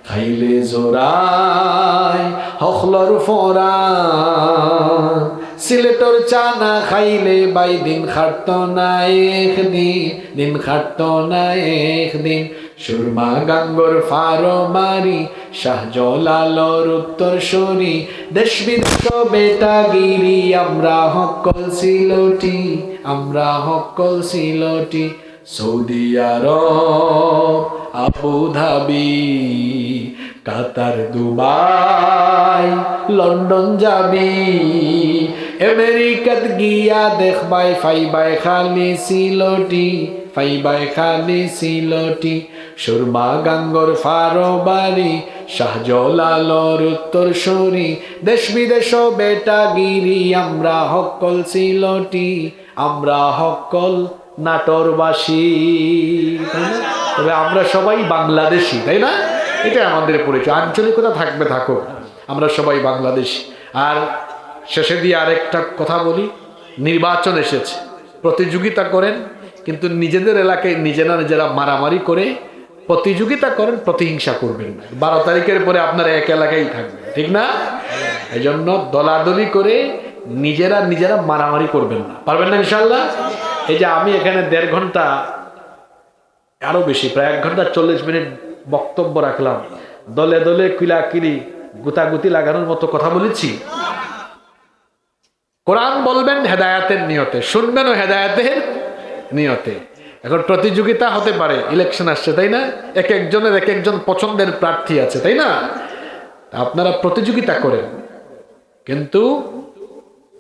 খাইলে জোড়ায় হকলর ফোরান। সিলেটর চানা খাইলে বাই দিন খাটত না একদিন, দিন খাটত না একদিন। সুরমা গাঙ্গর ফারো মারি শাহজালালর উত্তর শুনি। দেশ বিদেশ বেটাগিরি আমরা হকল সিলটি, আমরা হকল সিলটি। সৌদি আরব, আবু ধাবি, কাতার, দুবাই, লন্ডন যাবি। আমেরিকাত গিয়া দেখবাই ফাইবাই খালি সিলটি, ফাইবাই খালি সিলটি। সুরমা গাঙ্গর ফারো বাড়ি শাহজালালর উত্তর শুনি। দেশ বিদেশ বেটাগিরি আমরা হকল সিলটি, আমরা হকল নাটোরবাসী। তবে আমরা সবাই বাংলাদেশি, তাই না? এটা আমাদের পরিচয়। আঞ্চলিকতা থাকবে, থাকুক, আমরা সবাই বাংলাদেশি। আর শেষে দিয়ে আরেকটা কথা বলি, নির্বাচন এসেছে, প্রতিযোগিতা করেন, কিন্তু নিজেদের এলাকায় নিজেরা মারামারি করে প্রতিযোগিতা করেন, প্রতিহিংসা করবেন না। 12 তারিখের পরে আপনারা এক এলাকায় থাকবেন, ঠিক না? এই জন্য দলাদলি করে নিজেরা মারামারি করবেন না, পারবেন না ইনশাল্লাহ? এই যে আমি এখানে 1.5 ঘন্টা, আরো বেশি, প্রায় 1 ঘন্টা 40 মিনিট বক্তব্য রাখলাম, দলে দলে কিলাকিলি গুতাগুতি লাগানোর মতো কথা বলেছি? কোরআন বলবেন হেদায়েতের নিয়তে, শুনবেনও হেদায়েতের নিয়তে। এখন প্রতিযোগিতা হতে পারে, ইলেকশন আসছে, তাই না? এক একজন পছন্দের প্রার্থী আছে, তাই না? আপনারা প্রতিযোগিতা করেন, কিন্তু